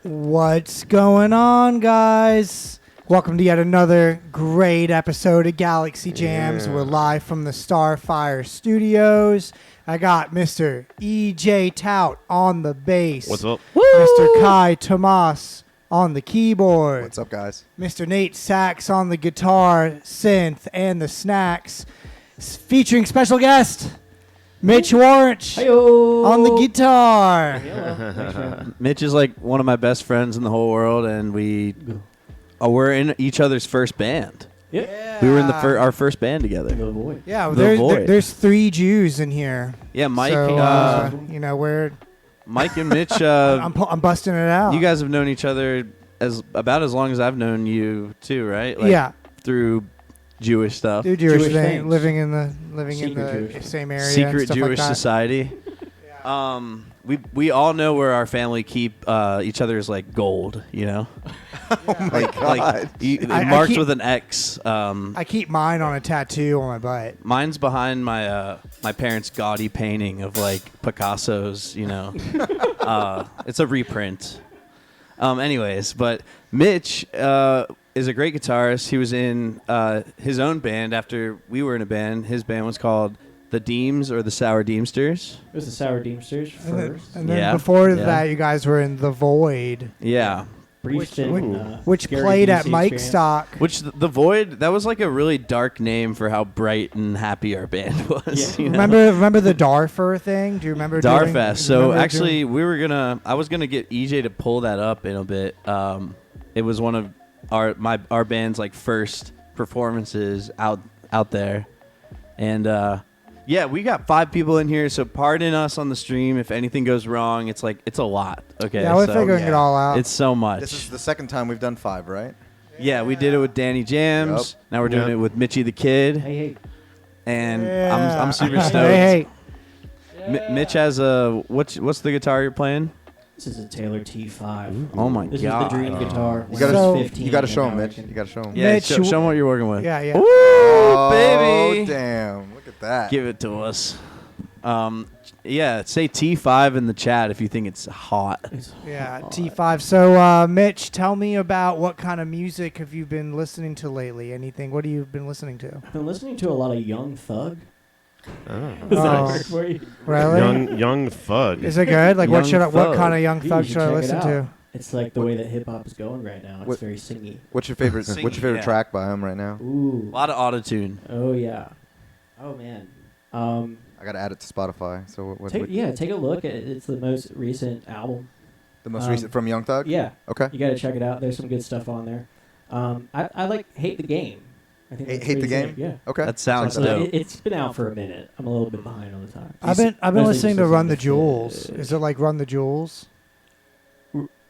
What's going on, guys? Welcome to yet another great episode of Galaxy Jams. We're live from the Starfire Studios. I got Mr. E.J. Toudt on the bass. What's up? Mr. Kai Tomas on the keyboard. What's up, guys? Mr. Nate Sachs on the guitar, synth, and the snacks. Featuring special guest, Mitch Waranch on the guitar. Mitch is like one of my best friends in the whole world, and we're in each other's first band. Yeah. We were in our first band together. The Void. Yeah, The Void. there's three Jews in here. Yeah, Mike. So, we're Mike and Mitch. I'm busting it out. You guys have known each other about as long as I've known you too, right? Yeah. Through Jewish stuff. Do Jewish Jewish thing, things. living in the Jewish. same area. and Secret stuff Jewish like that. society. Yeah. We all know where our family keep each other's like gold, you know. Oh my God. I Marked keep- with an X. I keep mine on a tattoo on my butt. Mine's behind my my parents' gaudy painting of like Picasso's, you know. It's a reprint. Anyways, but Mitch is a great guitarist. He was in his own band after we were in a band. His band was called the Deems or the Sour Deemsters. It was the Sour Deemsters first. And then Yeah. before Yeah. that, you guys were in The Void, Yeah. Brief stint, which Gary played at Busey Mike experience. Stock. Which the Void, that was like a really dark name for how bright and happy our band was. Yeah. You know? Remember the Darfur thing? Do you remember Darfest. So remember actually, I was gonna get EJ to pull that up in a bit. It was one of our band's like first performances out there, and yeah, we got 5 people in here. So pardon us on the stream if anything goes wrong. It's a lot. Okay, Yeah, we're so figuring it all out. it's so much. This is the second time we've done 5, right? Yeah, we did it with Danny Jams. Yep. Now we're doing Yep. it with Mitchy the Kid, Hey, and Yeah. I'm super stoked. Hey, Mitch has a what's the guitar you're playing? this is a Taylor T5. Oh my This god! is the dream guitar. You when I gotta, was So- 15 you gotta and show now him, I Mitch. can- You gotta show him. Yeah, Mitch, show him what you're working with. yeah, yeah. Woo, Oh, baby! damn. Look at that. Give it to us. Yeah, say T5 in the chat if you think it's hot. It's Yeah, hot. T5. So, Mitch, tell me about what kind of music have you been listening to lately? Anything? What have you been listening to? I've been listening to a lot of Young Thug. Oh. Is that Oh. weird for you? Really? Young Thug. Is it good? Like, what Young what Thug. kind of Young You Thug should should I check it listen out. to? It's like the way that hip hop is going right now. It's What- very singy. What's your favorite? Sing, What's your favorite yeah. track by him right now? A Ooh. lot of autotune. Oh yeah. Oh man. I gotta add it to Spotify. So what? Take a look at it. It's the most recent album. The most recent from Young Thug. Yeah. Okay. You got to check it out. There's some good stuff on there. I like Hate the Game. I think that's Hate the pretty Game. sick, Yeah. Okay. That sounds Check that out. dope. It's been out for a minute. I'm a little bit behind on the time. I've been Mostly listening to just Run the to Jewels. Fish. Is it like Run the Jewels?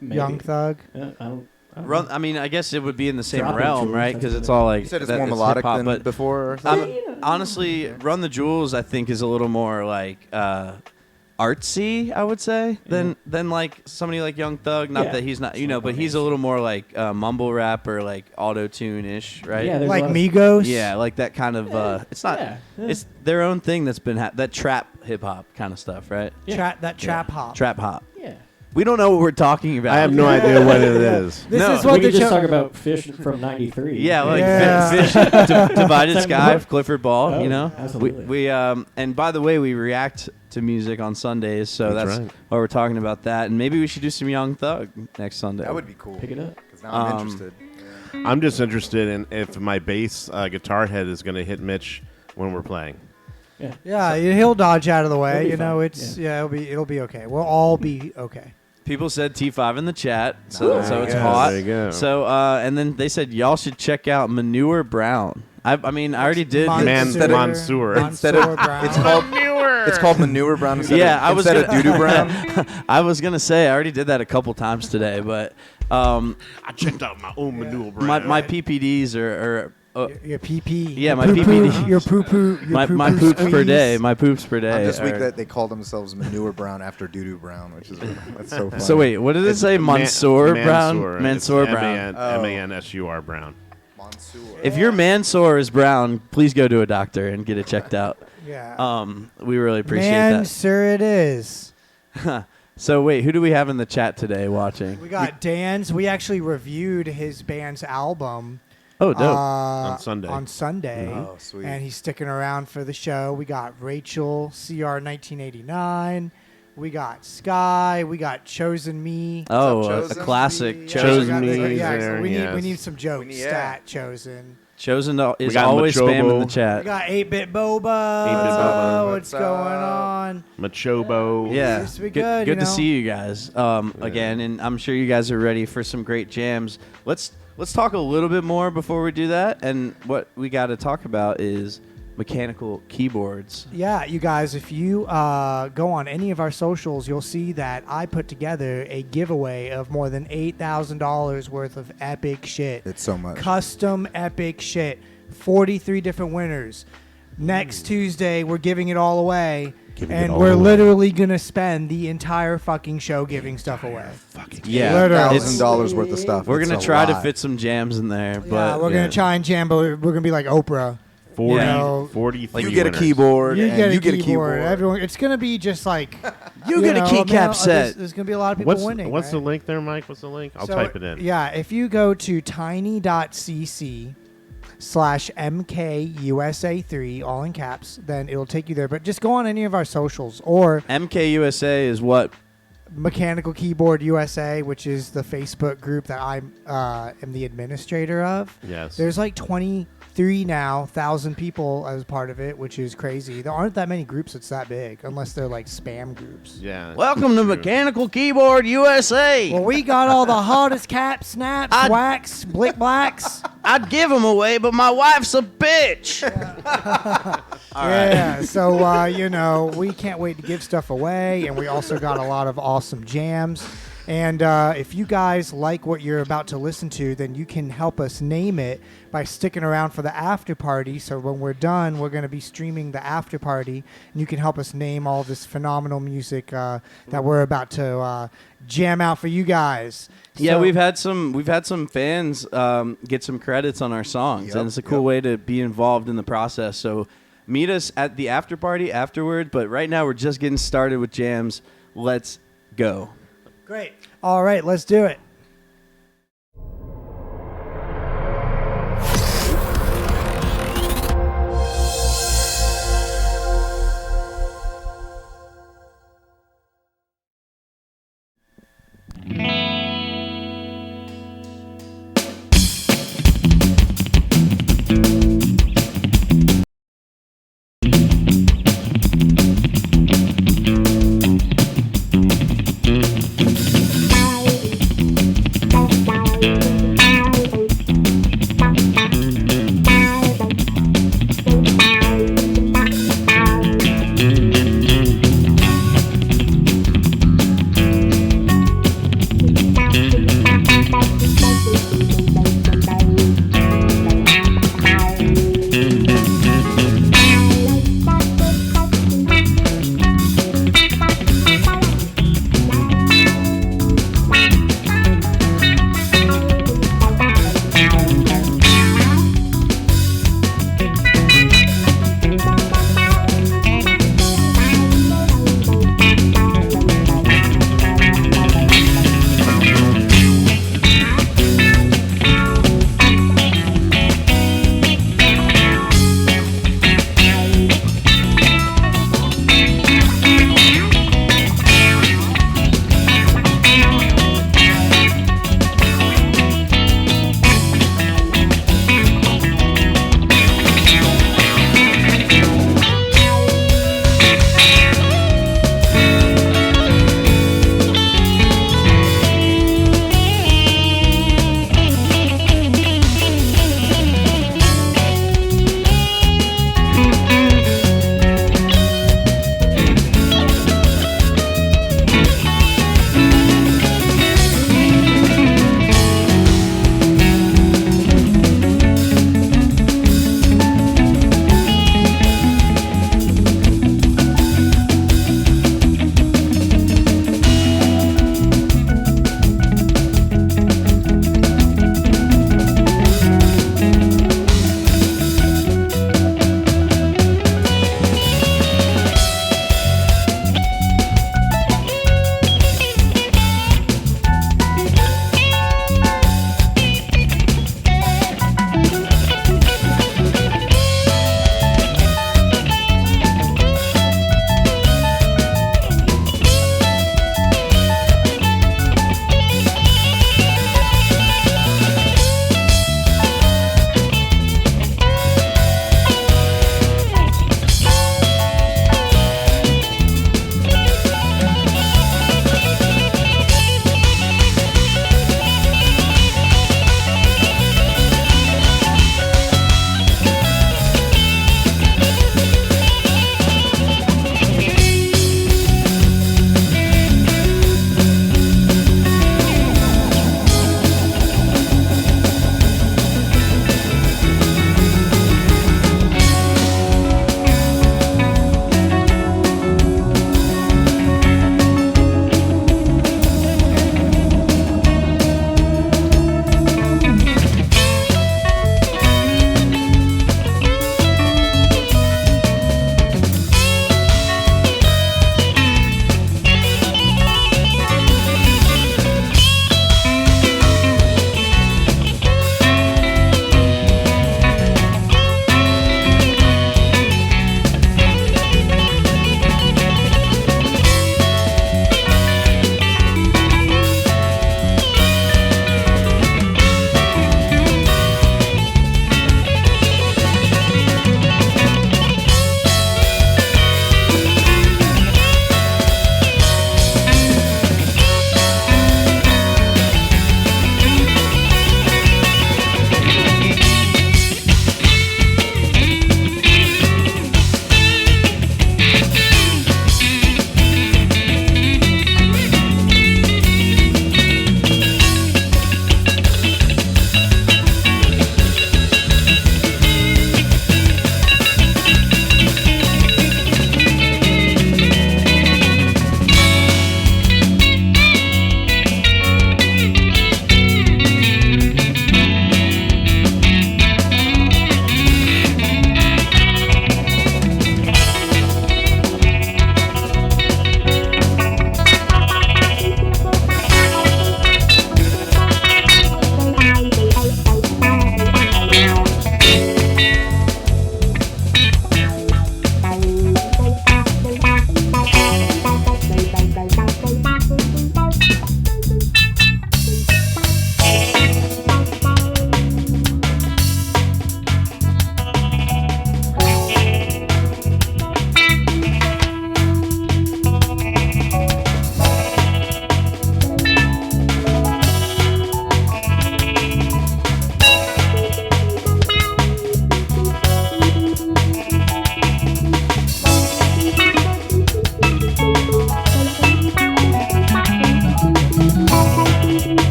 Maybe. Young Thug. I don't Run. know. I mean, I guess it would be in the same Dropping realm, jewels, right? that's Because what it's it all is. like You said it's that- more melodic hip-hop, than but before. Or something? honestly, Run the Jewels, I think, is a little more like artsy, I would say, than like somebody like Young Thug. Not Yeah. that he's not, It's not but he's a little more like mumble rap or like auto tune ish, right? Yeah, there's Like a lot of- Migos? Yeah, like that kind of. It's not. Yeah. It's their own thing that's been that trap hip hop kind of stuff, right? Yeah. Trap hop. Trap hop. Yeah. We don't know what we're talking about. I have no idea what it is. This No. is what we the could just show. talk about Fish from '93. Yeah, like Yeah. Fish, Divided Sky, Clifford Ball. Oh, You know, absolutely. We and by the way, we react to music on Sundays, so That's that's right. why we're talking about that. And maybe we should do some Young Thug next Sunday. That would be cool. Pick it up. Because now I'm Um, interested. Yeah. I'm just interested in if my bass guitar head is going to hit Mitch when we're playing. Yeah. Yeah, he'll dodge out of the way. It'll be You know, fine. it's it'll be okay. We'll all be okay. People said T5 in the chat, so Nice. it's There you go. hot. There you go. So and then they said y'all should check out Manure Brown. I mean, I already did. Mansour. Instead of Brown. it's called Manure Brown instead Yeah, of, I was instead of gonna- Doo Doo Brown. I was gonna say I already did that a couple times today, but I checked out my own manure brand. my PPDs are Your PP. Yeah, your my poo-poo, PPD. Your poo-poo. Your my poo-poo poops per squeeze. day. My poops per day. I'm just weak are- that they call themselves Manure Brown after Doo Doo Brown, which is that's so funny. So wait, what did it It's say? Mansour Brown. Mansour. Mansour It's Brown. Mansur Brown. Mansour. If your Mansour is brown, please go to a doctor and get it checked out. Yeah. We really appreciate Man, that. sir, it is. So wait, who do we have in the chat today watching? We got Dan's. We actually reviewed his band's album. Oh, dope. On Sunday. On Sunday. Oh, sweet. And he's sticking around for the show. We got Rachel, CR 1989. We got Sky. We got Chosen Me. Oh, What's up, a Chosen? classic. Yeah, Chosen we got- Me is yeah, there, we yes. need some jokes. Yeah. Stat Chosen. Chosen is got always Machobo. spamming the We chat. got 8-Bit Boba. 8-Bit Boba. What's What's going up? on? Machobo. Yeah, Used to be good, good you to know? see you guys again, and I'm sure you guys are ready for some great jams. Let's talk a little bit more before we do that, and what we got to talk about is mechanical keyboards. Yeah, you guys, if you go on any of our socials, you'll see that I put together a giveaway of more than $8,000 worth of epic shit. It's so much. Custom epic shit. 43 different winners. Next Tuesday, we're giving it all away. Giving it And all we're away. literally going to spend the entire fucking show giving stuff away. Yeah, Literally. it's- $1,000 worth of stuff. we're It's gonna a try to lot. fit some jams in there, Yeah, but we're going to try and jam, but we're going to be like Oprah. 40, You know, 43 You get a winners. keyboard. You and get a you get keyboard. a keyboard. Everyone, it's going to be just like... you get a know, keycap man, set. There's going to be a lot of people What's winning. the right? link there, Mike? What's the link? I'll So, type it in. Yeah, if you go to tiny.cc/MKUSA3, all in caps, then it'll take you there. But just go on any of our socials or MKUSA is what? Mechanical Keyboard USA, which is the Facebook group that I am the administrator of. Yes. There's like 23 now, 1,000 people as part of it, which is crazy. There aren't that many groups that's that big, unless they're like spam groups. Yeah. Welcome to true. Mechanical Keyboard USA. Well, we got all the hottest caps, snaps, wax, blick blacks. I'd give them away, but my wife's a bitch. Yeah, so we can't wait to give stuff away, and we also got a lot of awesome jams. And if you guys like what you're about to listen to, then you can help us name it by sticking around for the after party. So when we're done, we're going to be streaming the after party, and you can help us name all this phenomenal music that we're about to jam out for you guys. Yeah, So- we've had some fans get some credits on our songs, Yep, and it's a cool yep. way to be involved in the process. So meet us at the after party afterward. But right now we're just getting started with jams. Let's go. Great. All right, let's do it.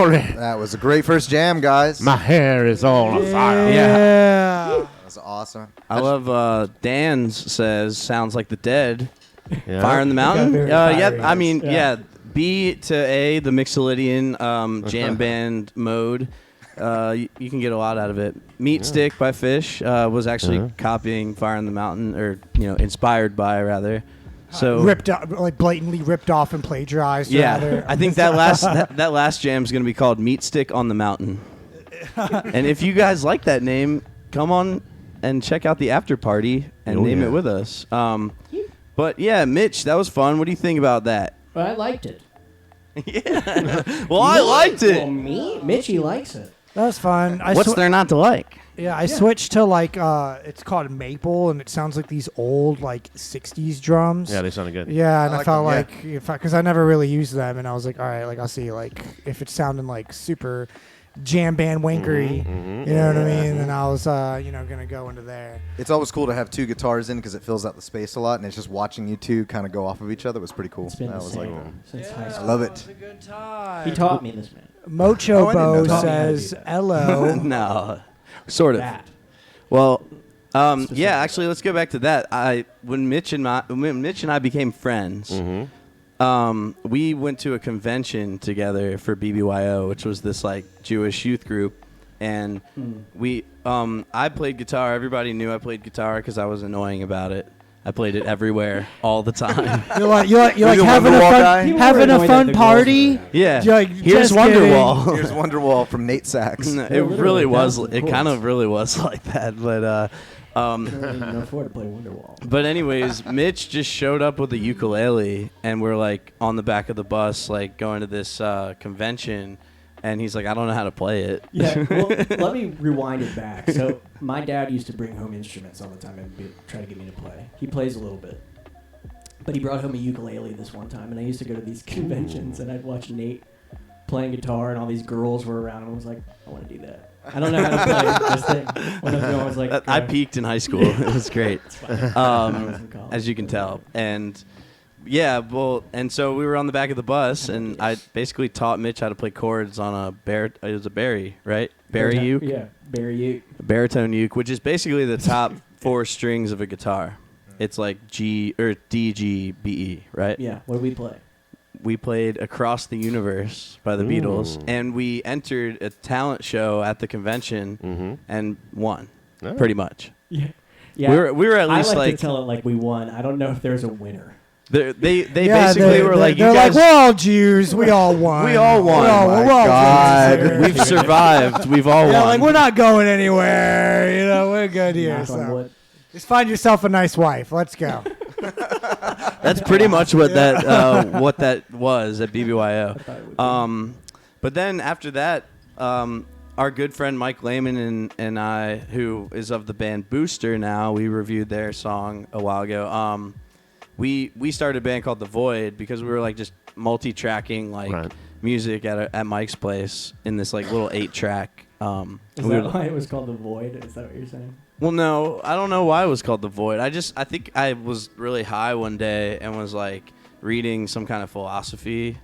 glory. That was a great first jam, guys. My hair is all on fire. Yeah. That was awesome. I love Dan's says sounds like the Dead. Yeah. Fire in the Mountain. very Yeah, fiery. I mean, Yeah. yeah. B to A, the Mixolydian jam band mode. You can get a lot out of it. Meat Stick by Fish was actually copying Fire in the Mountain, or inspired by rather. So Ripped up, like blatantly ripped off and plagiarized. rather. I think that last jam is going to be called Meat Stick on the Mountain. And if you guys like that name, come on and check out the after party and name it with us. But yeah, Mitch, that was fun. What do you think about that? But I liked it. Well, I liked it. Well, me? Mitchie likes it. That was fun. What's there not to like? I switched to like it's called maple, and it sounds like these old like '60s drums. Yeah, they sounded good. Yeah, and I like felt them, like because I never really used them, and I was like, all right, like I'll see like if it's sounding like super jam band wankery, you know what I mean? And I was gonna go into there. It's always cool to have two guitars in because it fills out the space a lot, and it's just watching you two kind of go off of each other was pretty cool. It's been That the was same like, since high I school. love it. It's a good time. He taught me this, man. Mocho Oh, I didn't know Bo that. says Taught me how to do hello. No, sort of. That. Well, yeah. Actually, let's go back to that. When Mitch and I became friends, we went to a convention together for BBYO, which was this like Jewish youth group, and I played guitar. Everybody knew I played guitar because I was annoying about it. I played it everywhere, all the time. You're like the having a Wonderwall fun guy? People having were a annoyed fun that the girls party. were there. Yeah. You're like, Here's just kidding. Wonderwall. Here's Wonderwall from Nate Sachs. No, it literally really was. thousands of It kind chords. of really was like that, but I don't even afford to play Wonderwall. But anyways, Mitch just showed up with a ukulele, and we're like on the back of the bus, like going to this convention, and he's like, I don't know how to play it. Yeah, well, let me rewind it back. So my dad used to bring home instruments all the time and try to get me to play. He plays a little bit. But he brought home a ukulele this one time, and I used to go to these conventions, and I'd watch Nate playing guitar, and all these girls were around, and I was like, I want to do that. I don't know how to play this thing. When I was like, I peaked in high school. It was great, It's fine. I was in college. as you can tell. And yeah, well, and so we were on the back of the bus, and I basically taught Mitch how to play chords on a it was a Barry, right? Barry uke, Yeah, Barry uke. a baritone uke, which is basically the top 4 strings of a guitar. It's like G or D, G, B, E, right? Yeah, what do we play? We played Across the Universe by the Beatles, and we entered a talent show at the convention and won, pretty much. Yeah. Yeah. We were at least I like like to tell it like we won. I don't know if there's a winner. they Yeah, basically were like, you they're guys, like, we're all Jews. We all won. We all won. We're all, Oh my we're all God. Jews here. we've survived. We've all Yeah, won. like we're not going anywhere. You know, we're good here. Knock on So. wood. Just find yourself a nice wife. Let's go. That's pretty much what that was at BBYO. thought it would be. But then after that, our good friend Mike Lehman and I, who is of the band Booster now, we reviewed their song a while ago. We started a band called The Void because we were like just multi-tracking like music at Mike's place in this like little 8-track. Is that why it was called The Void? Is that what you're saying? Well, no, I don't know why it was called The Void. I think I was really high one day and was like reading some kind of philosophy,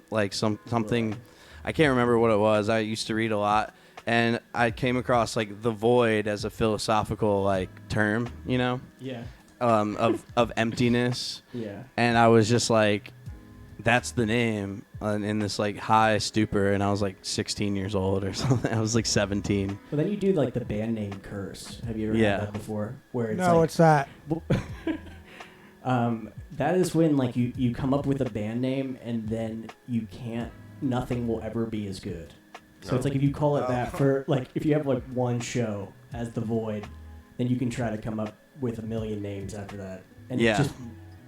like something. I can't remember what it was. I used to read a lot, and I came across like the void as a philosophical like term, you know, Yeah. of emptiness. Yeah. And I was just like, that's the name, in this like high stupor, and I was like 16 years old or something. I was like 17. Well, then you do like the band name Curse. Have you ever Yeah. had that before? Where it's No, like, what's that? that is when like you come up with a band name and then you can't. Nothing will ever be as good. So it's like if you call it that for like if you have like one show as The Void, then you can try to come up with a million names after that, and Yeah. it just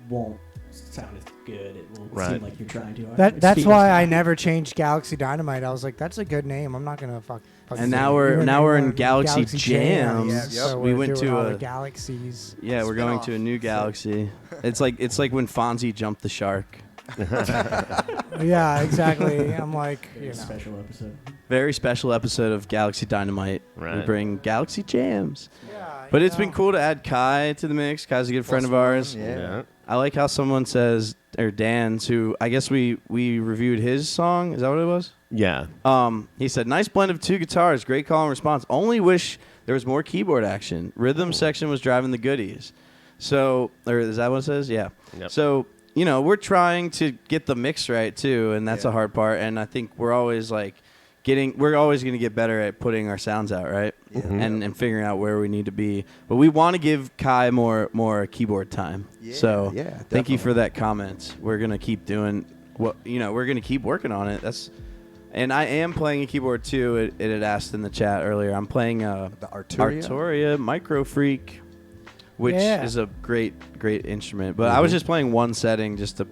won't sound as good. It will Right. seem like you're trying too hard. That's Speaking why of I stuff. never changed Galaxy Dynamite. I was like, that's a good name. I'm not gonna fuck. And now we're in Galaxy Jams. Yep. So We we're went doing to all a the galaxies. Yeah, we're going to a new galaxy. It's like when Fonzie jumped the shark. Yeah, exactly. I'm like, you know. Special episode. Very special episode of Galaxy Dynamite. We Right. bring Galaxy Jams. Yeah, But you it's been know. cool to add Kai to the mix. Kai's a good friend of ours. Yeah. I like how someone says, or Dan's, who I guess we reviewed his song. Is that what it was? Yeah. He said, nice blend of 2 guitars, great call and response. Only wish there was more keyboard action. Rhythm section was driving the goodies. So, or is that what it says? Yeah. Yep. So, we're trying to get the mix right too, and that's a hard part. And I think we're always we're always going to get better at putting our sounds out, right? Yeah. And figuring out where we need to be. But we want to give Kai more keyboard time. Yeah, So, yeah, thank you definitely. for that comment. We're going to keep doing what, we're going to keep working on it. And I am playing a keyboard too. It had asked in the chat earlier. I'm playing The Arturia? Arturia Micro Freak, which Yeah. is a great instrument. But I was just playing one setting just to,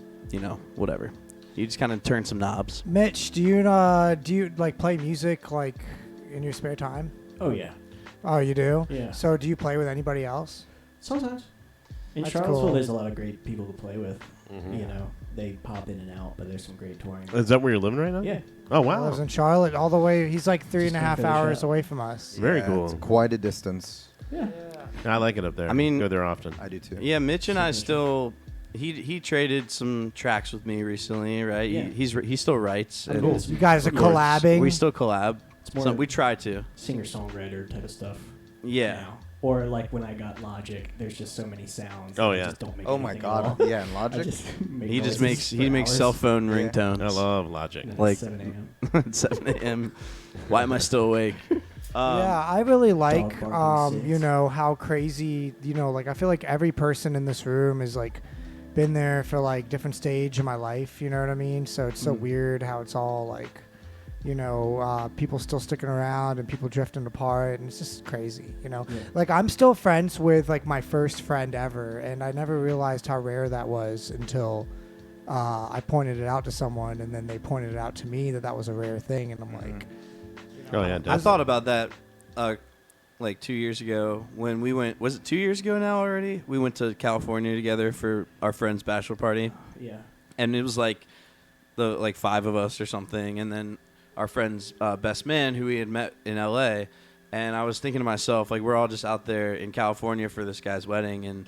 whatever. You just kind of turn some knobs. Mitch, do you like play music like in your spare time? Oh yeah. Oh, you do? Yeah. So do you play with anybody else? Sometimes. In That's Charlottesville, cool. there's a lot of great people to play with. They pop in and out, but there's some great touring. Is that where you're living right now? Yeah. Oh, He wow. lives in Charlotte, all the way. He's like 3.5 gonna finish hours up. away from us. Very Yeah, cool. It's quite a distance. Yeah. I like it up there. I mean- go there often. I do too. Yeah, Mitch and I Signature. still. He traded some tracks with me recently, right? Yeah. He still writes. and Cool. You guys are of course, collabing. We still collab. It's more So like we try to. singer-songwriter type of stuff. Yeah. now. Or like when I got Logic, there's just so many sounds. Oh, that I yeah. just don't make Oh my anything God. at all. Yeah, and I Logic. just make He just noises makes for hours. cell phone Yeah. ringtones. I love Logic. And then like- it's 7 a.m. At 7 a.m. Why am I still awake? Yeah, I really like, barking six. how crazy, like I feel like every person in this room is like been there for like different stage of my life. You know what I mean? So it's so weird how it's all like, people still sticking around and people drifting apart, and it's just crazy. Yeah. Like I'm still friends with like my first friend ever, and I never realized how rare that was until I pointed it out to someone, and then they pointed it out to me that was a rare thing, and I'm like. Oh, yeah. I definitely. thought about that like 2 years ago when we went. Was it 2 years ago now already? We went to California together for our friend's bachelor party, Yeah. and it was like the 5 of us or something, and then our friend's best man who we had met in L.A. And I was thinking to myself, like, we're all just out there in California for this guy's wedding, and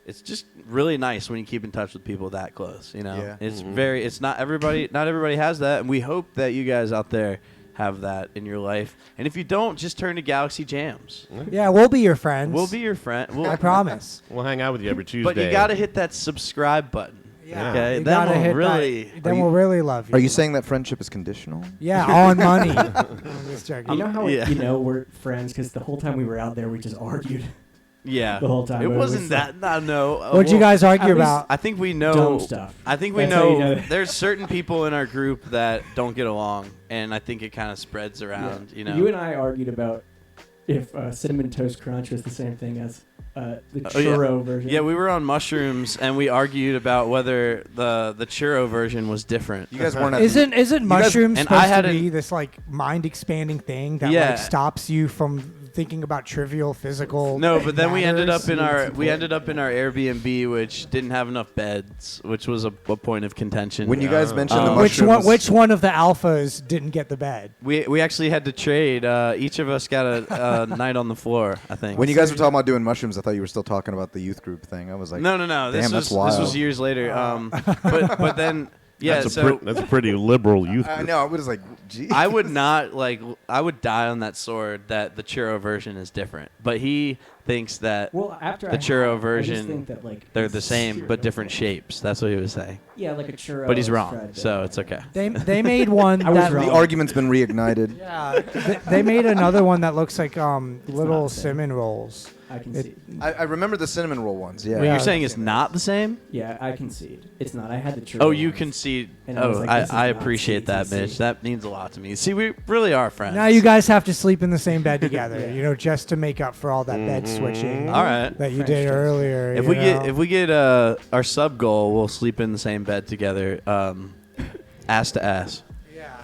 it's just really nice when you keep in touch with people that close. Yeah. It's it's not everybody has that, and we hope that you guys out there have that in your life. And if you don't, just turn to Galaxy Jams. Yeah, we'll be your friends. We'll be your friend. I promise. We'll hang out with you every Tuesday. But you got to hit that subscribe button. Yeah. Okay. You Then gotta we'll hit really. that. Then we'll really love you. Are you saying that friendship is conditional? Yeah, on money. I'm just joking. You know how yeah. we're friends because the whole time we were out there, we just argued. Yeah. The whole time, It but it wasn't was that. No. What'd you guys argue at least- about? I think we know Dumb stuff. I think we That's how you know, know. there's certain people in our group that don't get along, and I think it kind of spreads around. Yeah. You and I argued about if Cinnamon Toast Crunch was the same thing as the churro version. Yeah, we were on mushrooms, and we argued about whether the churro version was different. You guys weren't at Isn't guys- mushrooms and I supposed had to be this like mind expanding thing that Yeah. like stops you from thinking about trivial physical? No, but then we ended matters? up in our Airbnb, which didn't have enough beds, which was a point of contention. when you guys mentioned the Which mushrooms. which one of the alphas didn't get the bed? we actually had to trade. Each of us got a night on the floor, I think. When you guys were talking about doing mushrooms, I thought you were still talking about the youth group thing. I was like, no. This Damn, that's was wild. years later. But then yeah. That's So that's a pretty liberal youth I group. know. I was like, gee. I would not I would die on that sword that the churro version is different. But he thinks that Well, after the I churro I just version, think that, like, they're it's the same churro. but different shapes. That's what he was saying. Yeah, like a churro. But he's is wrong, fried so dough. it's okay. They made one I was that wrong. The argument's been reignited. yeah they made another one that looks like little not the same. cinnamon rolls. I can It- see. I remember the cinnamon roll ones. Yeah. Wait, Yeah. you're saying it's not the same? Yeah, I concede. It's not. I had the churro. Oh, you ones. concede. And I was Oh, like, this is I not appreciate that, TTC. Mitch. That means a lot to me. See, we really are friends. Now you guys have to sleep in the same bed together, Yeah. just to make up for all that bed switching All right. that you French did toast. earlier. If we get our sub goal, we'll sleep in the same bed together, ass to ass.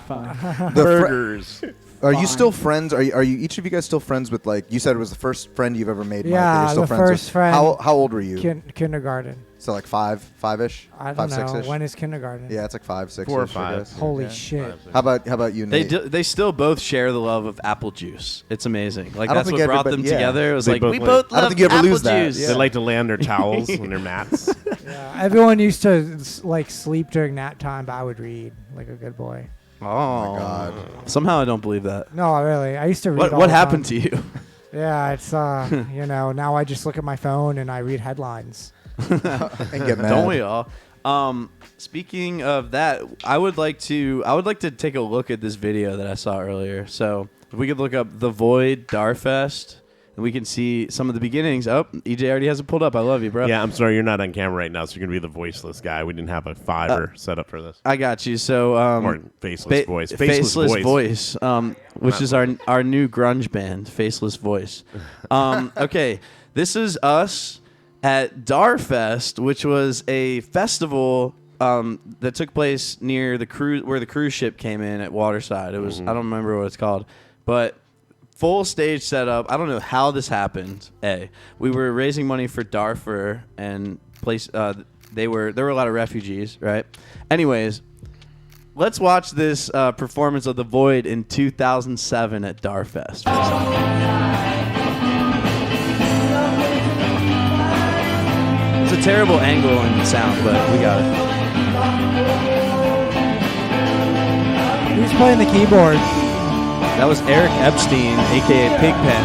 Fine. The Burgers. Are you Fine. still friends? Are you each of you guys still friends with, like, you said it was the first friend you've ever made? Mike, that Yeah, you're still the friends first with. friend. How old were you? kindergarten. So like five-ish? I don't know. 5-6-ish? When is kindergarten? Yeah, it's like 5-6. 4 or 5. Holy Yeah. shit. How about you, They Nate? they still both share the love of apple juice. It's amazing. Like I don't that's think what brought them everybody- yeah. together. It was They like both we like- both I don't love think you ever apple lose that, juice. yeah. They like to lay on their towels and their mats. Yeah, everyone used to like sleep during nap time, but I would read like a good boy. Oh my God. Somehow I don't believe that. No, really. I used to read. What happened to you? Yeah, it's now I just look at my phone and I read headlines. And get mad. Don't we all? Speaking of that, I would like to take a look at this video that I saw earlier. So if we could look up The Void Darfest, and we can see some of the beginnings. Oh, EJ already has it pulled up. I love you, bro. Yeah, I'm sorry you're not on camera right now, so you're gonna be the voiceless guy. We didn't have a Fiverr set up for this. I got you. So Or faceless voice. Faceless voice, which is our new grunge band, Faceless Voice. Okay, this is us at Darfest, which was a festival that took place near the cruise where the cruise ship came in at Waterside. It was I don't remember what it's called, but full stage setup. I don't know how this happened. We were raising money for Darfur and place. There were a lot of refugees, right? Anyways, let's watch this performance of The Void in 2007 at Darfest. It's a terrible angle and sound, but we got it. Who's playing the keyboard? That was Eric Epstein, a.k.a. Pigpen.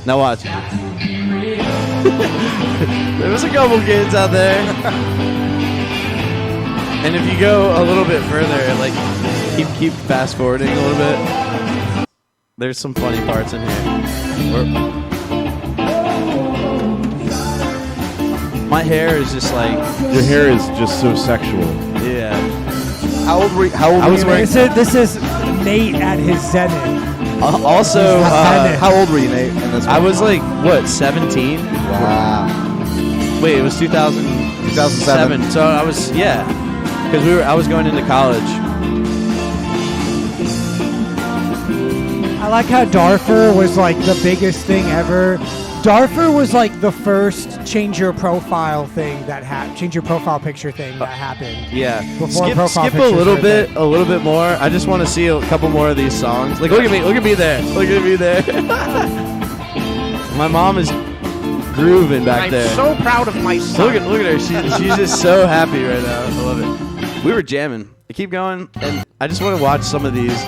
Now watch. There was a couple kids out there. And if you go a little bit further, like keep fast forwarding a little bit, there's some funny parts in here. My hair is just like... Your hair is just so sexual. Yeah. How old were you? This is Nate at his zenith. Also, How old were you, Nate? In this I one? was like, what, 17? Wow. Wait, it was 2007. So I was, yeah, because I was going into college. I like how Darfur was like the biggest thing ever. Darfur was like the first change your profile thing that change your profile picture thing that happened. Yeah. Before Skip profile a little bit more. I just want to see a couple more of these songs. Like, look at me there. Look at me there. My mom is grooving back there. I'm so proud of my son. Look at her. She's just so happy right now. I love it. We were jamming. I keep going, and I just want to watch some of these.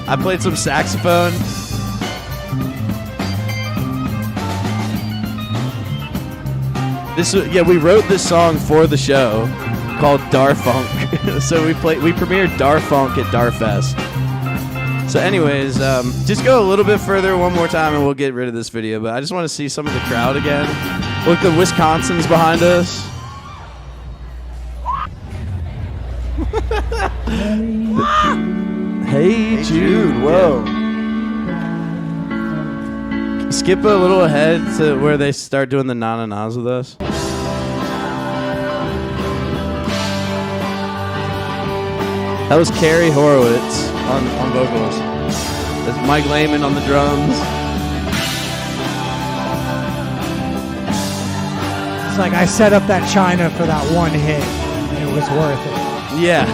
I played some saxophone. We wrote this song for the show called Darfunk. So we premiered Darfunk at Darfest. So anyways, just go a little bit further one more time and we'll get rid of this video. But I just want to see some of the crowd again. Look, the Wisconsin's behind us. Hey Jude, whoa. Skip a little ahead to where they start doing the na-na-nas with us. That was Carrie Horowitz on vocals. That's Mike Lehman on the drums. It's like I set up that China for that one hit, and it was worth it. Yeah.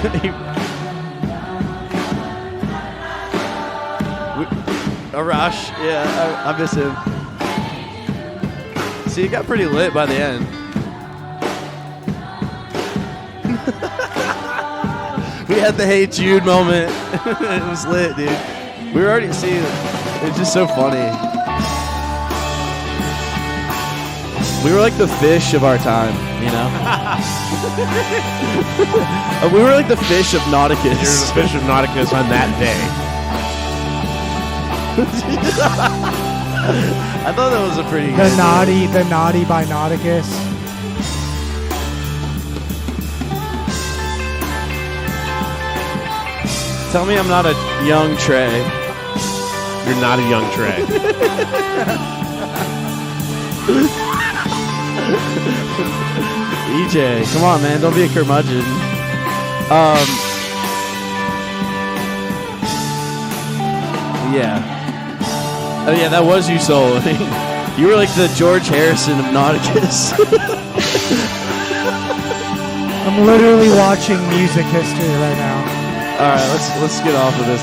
Arash, yeah, I miss him. See, it got pretty lit by the end. We had the Hey Jude moment. It was lit, dude. We were already seeing it. It's just so funny. We were like the fish of our time, you know? We were like the fish of Nauticus. You're the fish of Nauticus on that day. I thought that was a pretty The good naughty by Nauticus. Tell me I'm not a young Trey. You're not a young Trey. EJ, come on, man. Don't be a curmudgeon. Yeah. Oh, yeah, that was you soloing. You were like the George Harrison of Nauticus. I'm literally watching music history right now. All right, let's get off of this.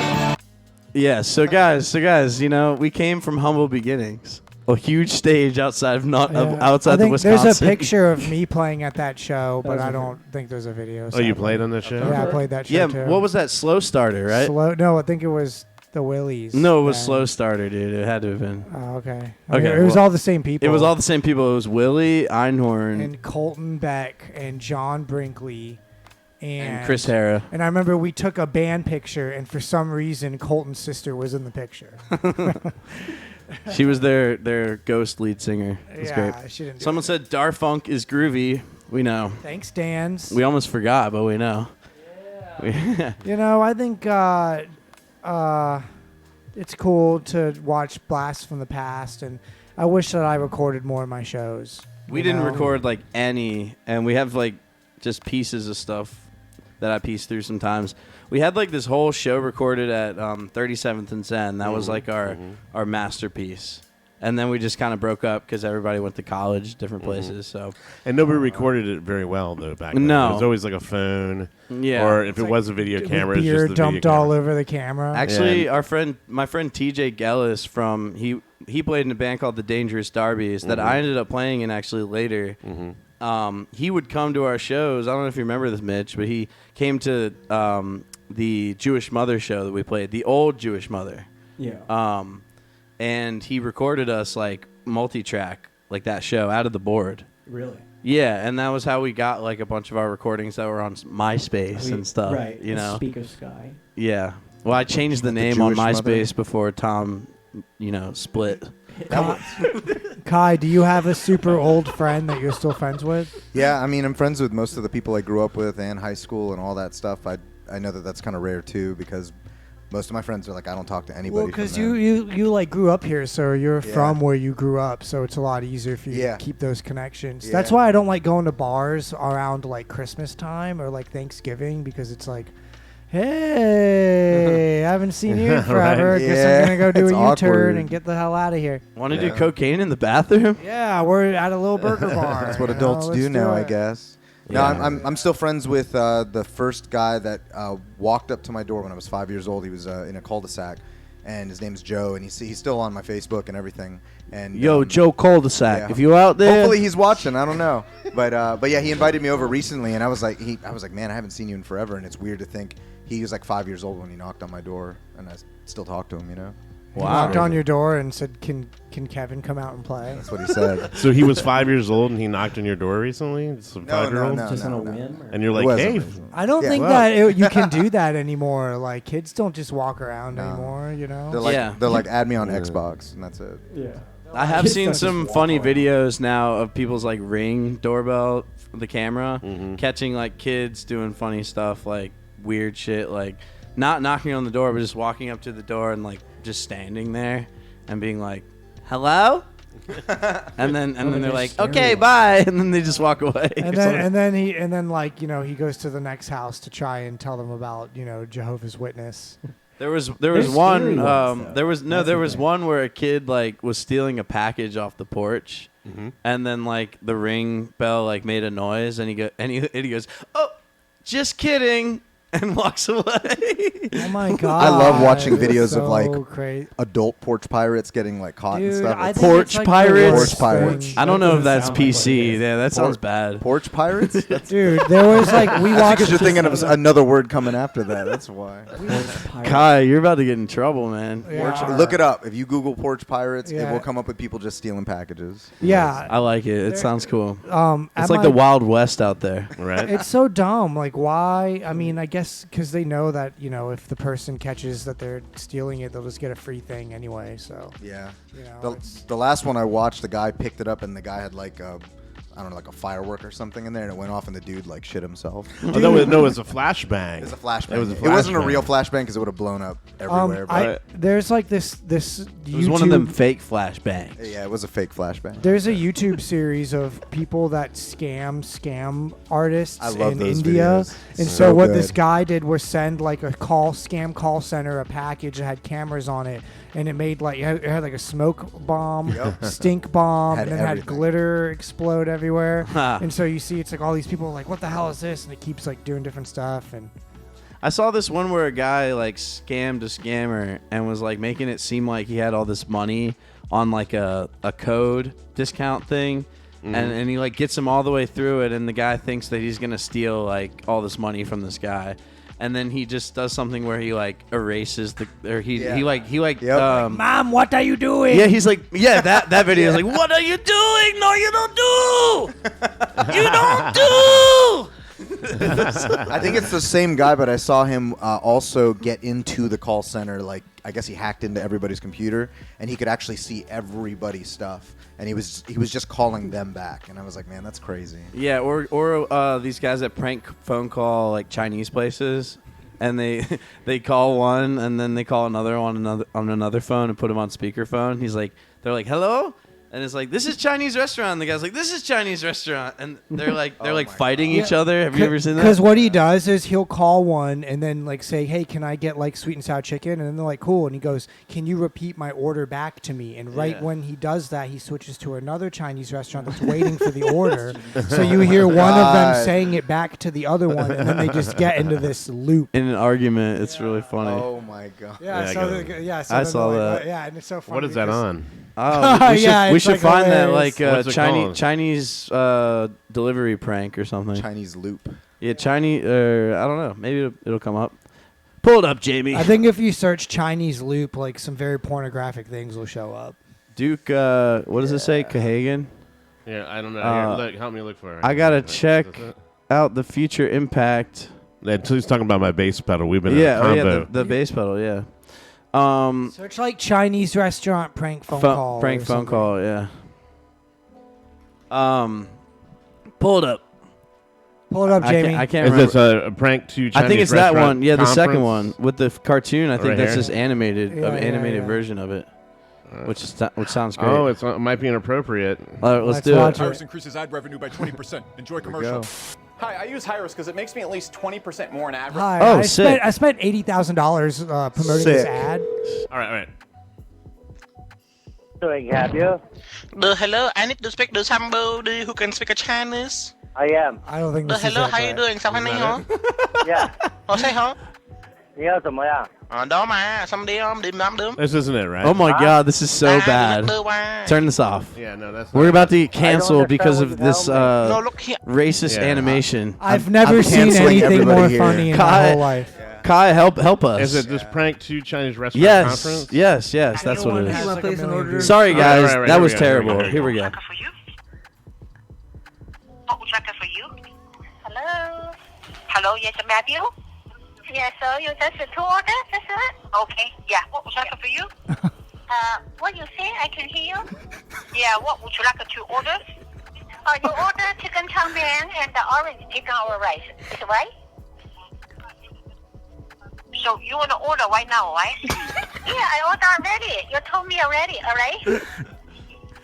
Yeah, so guys, you know, we came from humble beginnings. a huge stage outside of not Yeah. outside I the think Wisconsin. there's a picture of me playing at that show, but was I okay. don't think there's a video. Oh, you sadly. played on the show? Yeah, I played that show Yeah, too. what was that? Slow Starter, right? No, I think it was the Willies. No, it was then. Slow Starter, dude. It had to have been. Oh, okay. Okay, It was well, all the same people. It was all the same people. It was Willie Einhorn and Colton Beck and John Brinkley and Chris Hara. And I remember we took a band picture, and for some reason, Colton's sister was in the picture. She was their ghost lead singer. It's yeah, great. she didn't. Do Someone it. said Darfunk is groovy. We know. Thanks, Dan's. We almost forgot, but we know. Yeah. You know, I think it's cool to watch blasts from the past, and I wish that I recorded more of my shows. We you didn't know? record like any, and we have like just pieces of stuff that I piece through sometimes. We had like this whole show recorded at 37th and Zen. That was like our masterpiece. And then we just kind of broke up because everybody went to college, different places. So And nobody recorded it very well, though, back then. No. It was always like a phone. yeah. Or if It's it like was a video with camera, it's beer just the dumped video all camera. over the camera. Actually, Yeah. my friend TJ Gellis from he played in a band called the Dangerous Darbies that I ended up playing in actually later. He would come to our shows. I don't know if you remember this, Mitch, but he came to the Jewish Mother show that we played, the old Jewish Mother. Yeah. And he recorded us like multi-track, like that show, out of the board. Really? Yeah, and that was how we got like a bunch of our recordings that were on MySpace and stuff. Right. You know. Speak of Sky. Yeah. Well, I changed the name on Jewish Mother? MySpace before Tom, split. Kai, do you have a super old friend that you're still friends with? Yeah, I mean, I'm friends with most of the people I grew up with and high school and all that stuff. I know that that's kind of rare too because most of my friends are like, I don't talk to anybody. Well, from because them. you like grew up here, so you're Yeah. from where you grew up, so it's a lot easier for you Yeah. to keep those connections. Yeah. That's why I don't like going to bars around like Christmas time or like Thanksgiving because it's like, hey, I haven't seen you in forever. Right. Guess Yeah, I'm gonna go do it's a U-turn awkward. and get the hell out of here. Want to Yeah. do cocaine in the bathroom? Yeah, we're at a little burger bar. That's what you know, adults let's do now, I it. guess. Yeah. No, I'm still friends with the first guy that walked up to my door when I was 5 years old. He was in a cul-de-sac, and his name's Joe, and he's still on my Facebook and everything. And Yo, Joe Cul-de-sac, yeah. if you out there. Hopefully he's watching. I don't know, but yeah, he invited me over recently, and I was like, man, I haven't seen you in forever, and it's weird to think he was like 5 years old when he knocked on my door, and I still talk to him. You know, He Wow. knocked on your door and said, "Can Kevin come out and play?" that's what he said. So he was 5 years old and he knocked on your door recently? Some No, 5-year-old? no, Just on a no. whim? Or? And you're It like, wasn't hey, recent. I don't Yeah. think Wow. that you can do that anymore. Like kids don't just walk around No. anymore. You know. They're like add me on Yeah. Xbox, and that's it. Yeah. I have Kids seen don't just some walk funny around. videos now of people's like Ring doorbell, the camera, catching like kids doing funny stuff, like weird shit, like not knocking on the door, but just walking up to the door and like just standing there and being like, "Hello," and then they're they're like, scary. "Okay, bye," and then they just walk away. And then like he goes to the next house to try and tell them about Jehovah's Witness. There was There's one scary ones, though. there was That's the thing. one where a kid like was stealing a package off the porch, and then like the Ring bell like made a noise, and he goes, "Oh, just kidding," and walks away. Oh my god! I love watching It's videos so of like crazy. adult porch pirates getting like caught and Dude, stuff. I It's think Porch it's, like, pirates? the worst Porch pirates. thing. I don't know if doesn't that's sound like what it PC. is. Yeah, that sounds bad. porch pirates. That's Dude, there was like we watched. because you're thinking of another word coming after that. That's why. Kai, you're about to get in trouble, man. Yeah. Look it up. If you Google porch pirates, it Yeah. will come up with people just stealing packages. Yeah. I like it. It sounds cool. at It's like my- the Wild West out there. right? It's so dumb. Like, why? I mean, I guess because they know that if the person catches that they're stealing it, they'll just get a free thing anyway. So Yeah. the, The last one I watched, the guy picked it up and the guy had like I don't know, like a firework or something in there, and it went off, and the dude like shit himself. Oh, no, it was a flashbang. It was a flashbang. It was a It wasn't a flashbang. real flashbang because it would have blown up everywhere. but there's like this It was one of them fake flashbangs. yeah, it was a fake flashbang. There's a YouTube series of people that scam artists I love in those India. videos. And So so what good. this guy did was send like a scam call center a package that had cameras on it, and it made like it had like a smoke bomb, Yep. stink bomb, Had and then everything. had glitter explode everywhere. Ha. And so you see it's like all these people like, what the hell is this? And it keeps like doing different stuff. And I saw this one where a guy like scammed a scammer and was like making it seem like he had all this money on like a code discount thing. And he like gets him all the way through it, and the guy thinks that he's gonna steal like all this money from this guy, and then he just does something where he like erases Mom, what are you doing? yeah, he's like, yeah, that video is like, what are you doing? No, you don't do. You don't do. I think it's the same guy, but I saw him also get into the call center. Like, I guess he hacked into everybody's computer, and he could actually see everybody's stuff. And he was just calling them back, and I was like, man, that's crazy. Yeah, or these guys that prank phone call like Chinese places, and they call one, and then they call another on another phone and put them on speakerphone. They're like, hello. And it's like, this is Chinese restaurant. And the guy's like, this is Chinese restaurant. And they're like fighting each other. Have you ever seen that? Because what he does is he'll call one and then like say, hey, can I get like sweet and sour chicken? And then they're like, cool. And he goes, can you repeat my order back to me? And right when he does that, he switches to another Chinese restaurant that's waiting for the order. So you hear one of them saying it back to the other one, and then they just get into this loop. In an argument. It's really funny. Oh my god. Yeah, Yeah, so I saw that. Yeah, and it's so funny. What is that on? Oh, Yeah, we it's should like find that hilarious. like What's it called? Chinese delivery prank or something. Chinese loop. Yeah, Chinese. I don't know. Maybe it'll come up. Pull it up, Jamie. I think if you search Chinese loop, like some very pornographic things will show up. Duke. What does it say? Cahagan. Yeah, I don't know. Here, look, help me look for it. I gotta Is check it? out the future impact. He's talking about my bass pedal. We've been in a combo. The bass pedal. Yeah. Search like Chinese restaurant prank phone call. Prank or phone something. call. Yeah. Pull it up. Pull it up, Jamie. I can't Is remember. this a prank to Chinese I think it's that restaurant one. Yeah, the second conference? one with the cartoon. I think Right that's here? just animated, Yeah, animated yeah. version of it, which sounds great. Oh, it might be inappropriate. Let's Let's do watch it. it. Hyros increases ad revenue by 20%. Enjoy commercial. Hi, I use Hyros because it makes me at least 20% more in ad revenue. Hi, Oh, I sick. spent $80,000 promoting this Sick. ad. All right. Doing have you? Hello, I need to speak to somebody who can speak a Chinese. I am. I don't think this Hello, is how it, you but- doing? Sao anh này hả? Yeah. Sao hả? 你要怎么样？ Đó mà, xong đi không? Đi năm đứa. This isn't it, right? Oh my God, this is so À, bad. đi qua. Turn this off. Yeah, no, that's. We're not about to get I don't canceled because understand of what this you tell No, look here. racist Yeah. animation. I've never I'm seen canceling anything more everybody here. funny in my Kai- whole life. Kai, help us. Is it this prank to Chinese restaurant Yes, conference? yes, that's what it Has is. like a million views. Sorry, guys, Right, that here was we go, terrible. here we go. Here we go. For you? What would you like for you? Hello? Hello, yes, Matthew? Yes, so you just two orders, that's it? Okay, yeah. What would you like for you? What you say? I can hear you. Yeah, what would you like to order? You order chicken chow mein and the orange chicken over rice. Is it right? So you want to order right now, right? Yeah, I ordered already. You told me already, all right?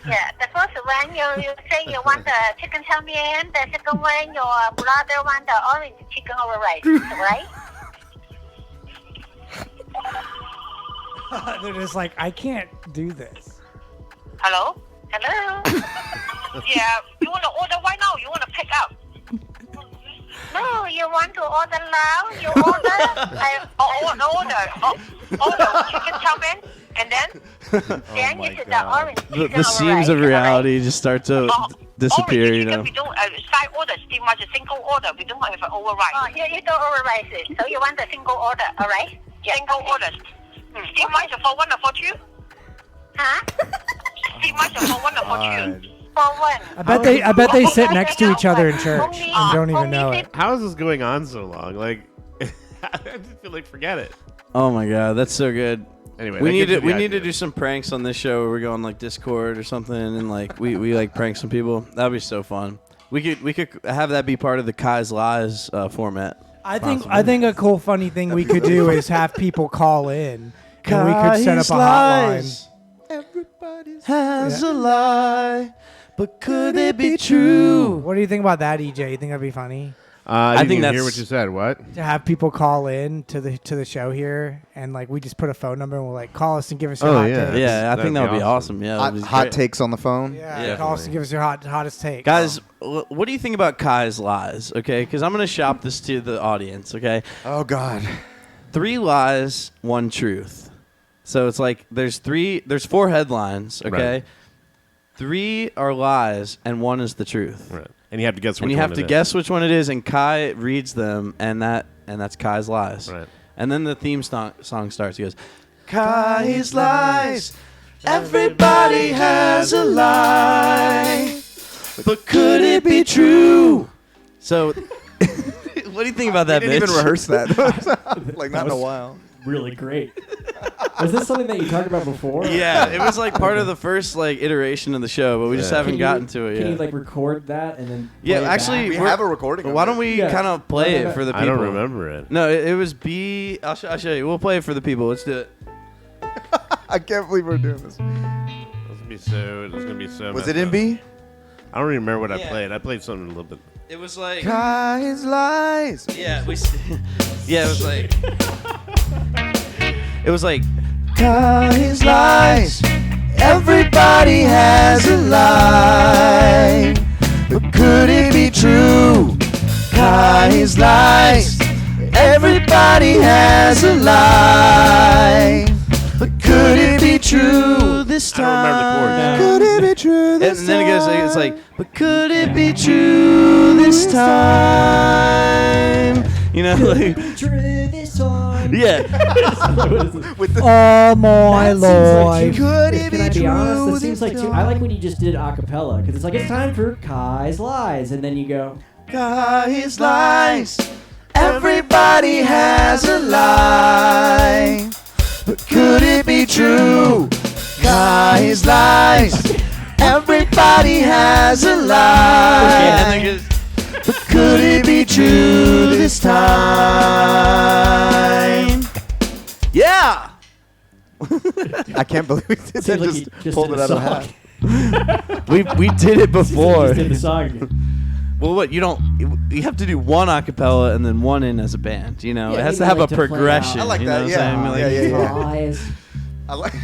Yeah, the first one you say you want the chicken chow mein. The second one your brother want the orange chicken over rice, right? They're just like, I can't do this. Hello? Hello? Yeah, you want to order right now? You want to pick up? No, you want to order now? You order? Order chicken chow mein, and then my you the God. orange The chicken seams over of rice, reality just start to disappear, orange you chicken, know. we don't side order, still much a single order. We don't have an override. Oh, you don't override it. So you want the single order, all right? Single order. Still much for one or for two? Huh? Still much for one or for two? For one. I bet they sit next to each other in church and don't even know it. How is this going on so long? Like, I just feel like forget it. Oh my God, that's so good. Anyway, We that need gives to you the we need to idea. do some pranks on this show where we go on like Discord or something and like we like prank some people. That'd be so fun. We could have that be part of the Kai's Lies format. I think a cool funny thing we could do is have people call in and we could set up a hotline. Everybody has a lie, but could it be true? What do you think about that, EJ? You think that'd be funny? I think think hear that's- what you said. What? To have people call in to the show here and like we just put a phone number and we'll like call us and give us your Oh, hot yeah. takes. Yeah, I That'd think that would be be awesome. Yeah, that'd be Hot great. takes on the phone. Yeah, call us and give us your hottest take. Guys, what do you think about Kai's Lies? Okay, because I'm gonna shop this to the audience. Okay, Oh God. 3 lies, 1 truth. So it's like there's 4 headlines, okay? Right. 3 are lies and 1 is the truth. Right. And you have to guess which And you one have it to is. guess which one it is, and Kai reads them, and that's Kai's lies. Right. And then the theme song starts. He goes, Kai's lies. Everybody has a lie, but could it be true? So, what do you think about that, I didn't Mitch? even rehearse that. Like, not in a was- while. Really great. Was this something that you talked about before? Yeah, it was like part of the first like iteration of the show, but we just haven't gotten to it yet. Can you like record that and then? Yeah, play it actually, back? We have a recording. Why of don't it. we Yeah. kind of play it for the people? I don't remember it. No, it was B. I'll show you. We'll play it for the people. Let's do it. I can't believe we're doing this. It's gonna be so. It's gonna be so. Was messed it in up. B? I don't even remember what I Yeah. played. I played something a little bit. It was like. Kai's lies. Yeah, yeah, it was like. It was like. Kai's lies. Everybody has a lie. But could it be true? Kai's lies. Everybody has a lie. But could it be true this I don't remember the chords. Could it be true And this then it goes. It's like, but could it be true this time? You know, like. True this time. Yeah. With the Oh my That seems like lord. too- Could it Can I be be honest? true That seems like this too. I like when you just did a cappella because it's like it's time for Kai's lies, and then you go. Kai's lies. Everybody has a lie. But could it be true? Kai's lies. Everybody has a And then lie. it goes, But could it be true this time? yeah. I can't believe we did that. Seems like Just you just pulled did it a out of the song. hat. We did it before. Just did the song. Well, what you don't you have to do one a cappella and then one in as a band. You know, Yeah, it has you to have like a to play progression. out. I like you that, know what yeah. I'm saying? Yeah, yeah, yeah. Lies. I like.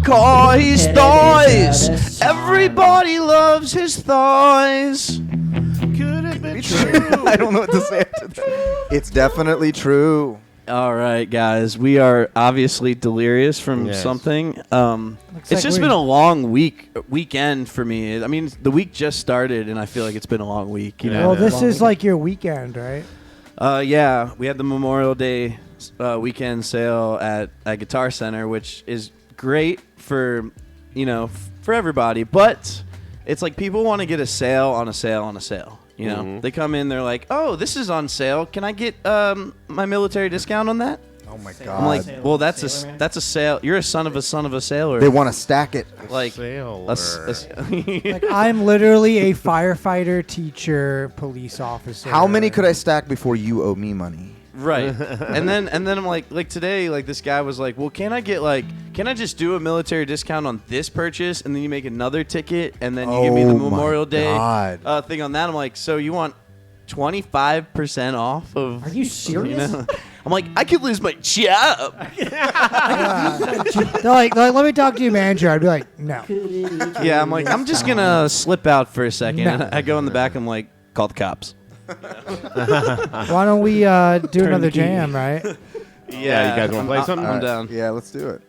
Kai's Yeah, thighs. that's Everybody loves his thighs. Could it be true? I don't know what to say after that. It's definitely true. All right, guys, we are obviously delirious from Yes. something. It's like just we- been a long weekend for me. I mean, the week just started, and I feel like it's been a long week. You Yeah. know? Well, this is like your weekend, right? Yeah, we had the Memorial Day weekend sale at Guitar Center, which is great for for everybody. But it's like people want to get a sale on a sale on a sale. You know, Mhm. they come in, they're like, "Oh, this is on sale. Can I get my military discount on that?" Oh my Sailor. god. I'm like, Sailor- "Well, that's Sailor Man? a sale. You're a son of a sailor." They want to stack it. like Sailor. Like I'm literally a firefighter, teacher, police officer. How many could I stack before you owe me money? Right. and then I'm like today, like this guy was like, well, can I just do a military discount on this purchase, and then you make another ticket, and then you give me the Oh my Memorial Day God. thing on that. I'm like, so you want 25% off of? Are you serious? I'm like, I could lose my job. They're like, let me talk to your manager. I'd be like, no. Yeah, I'm like, I'm just gonna slip out for a second. No. And I go in the back. I'm like, call the cops. Why don't we do another the key. jam, right? Yeah, you guys wanna play something? I'm down. Yeah, let's do it.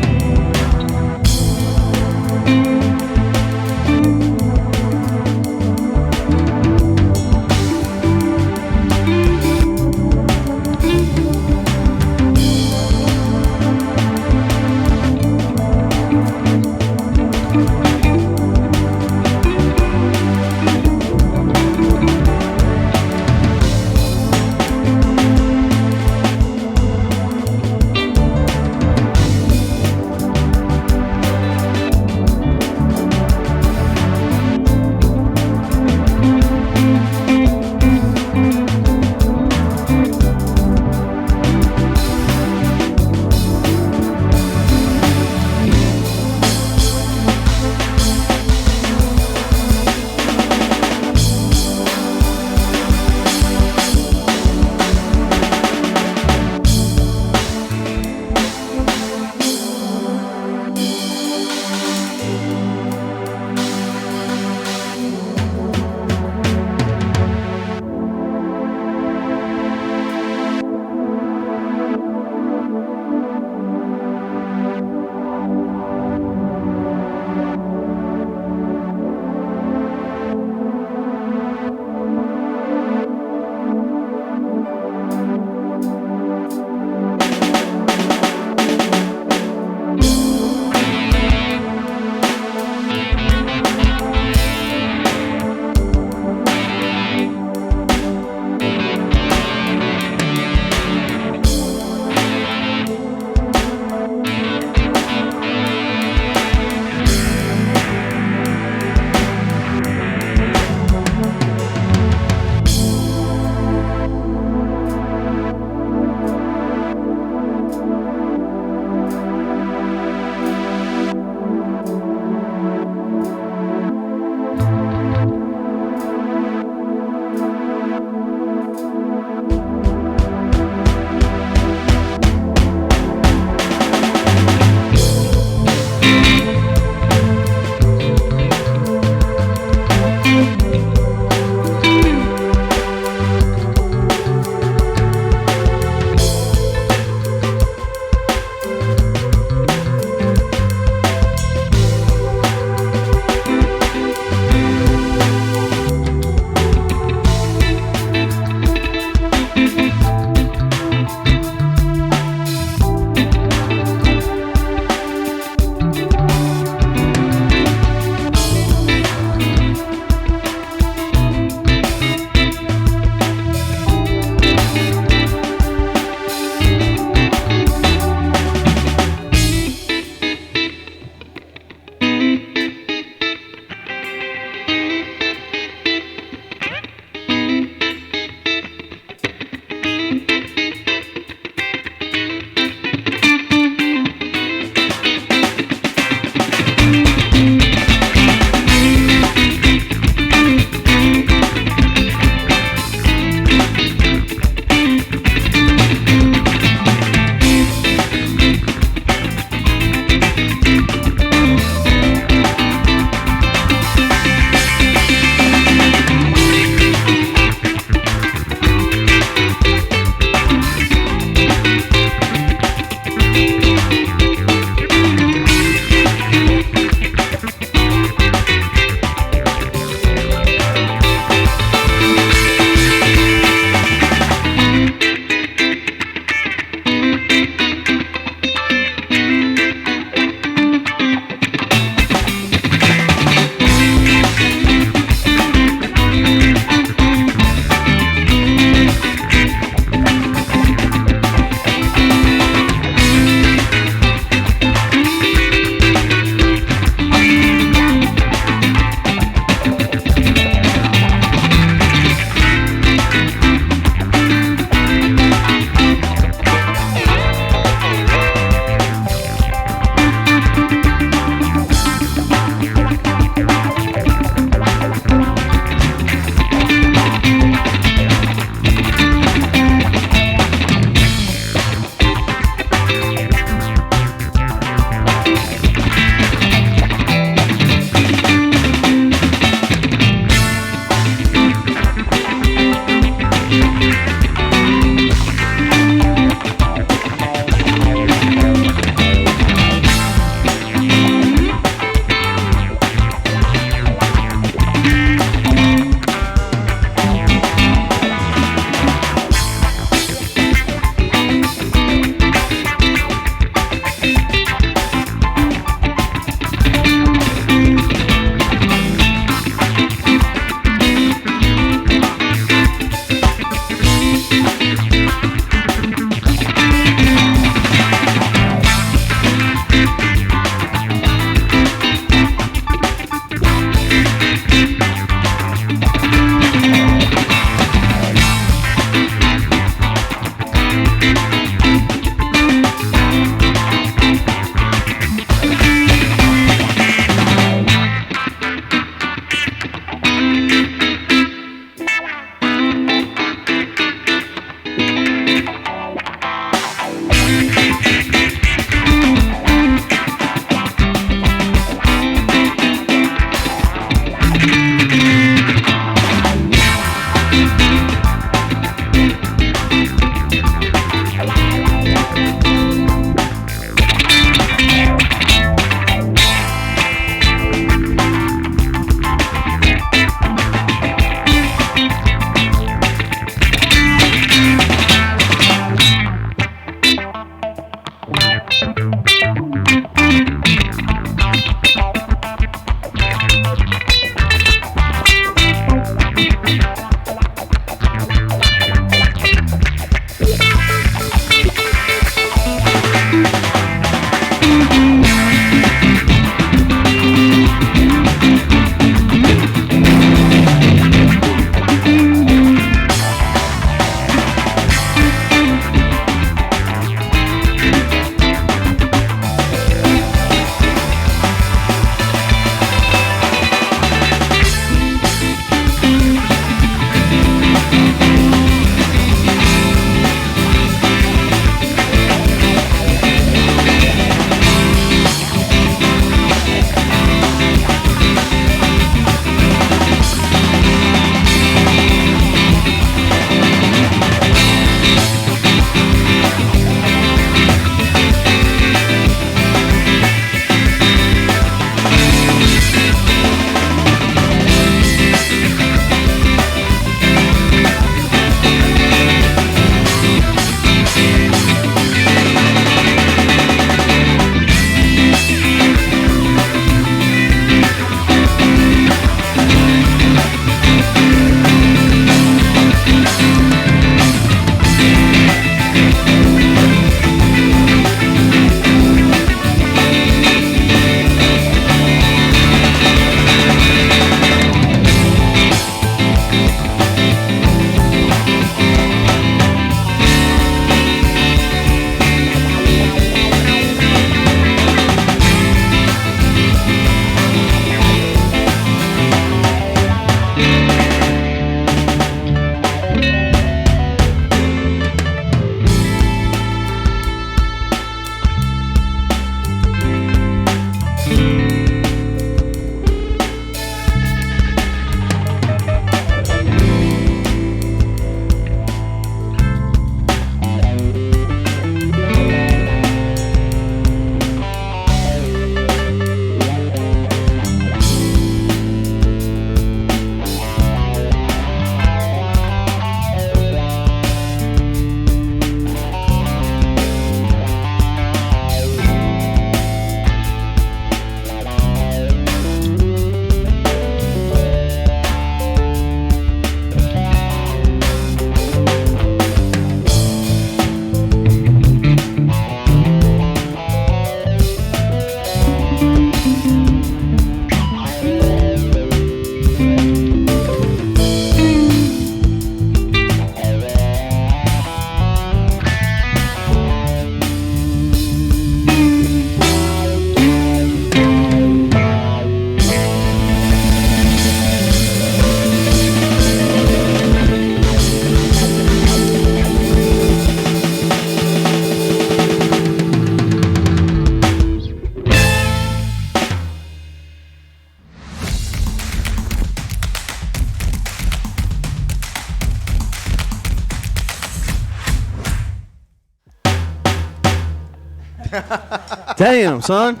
Damn, son.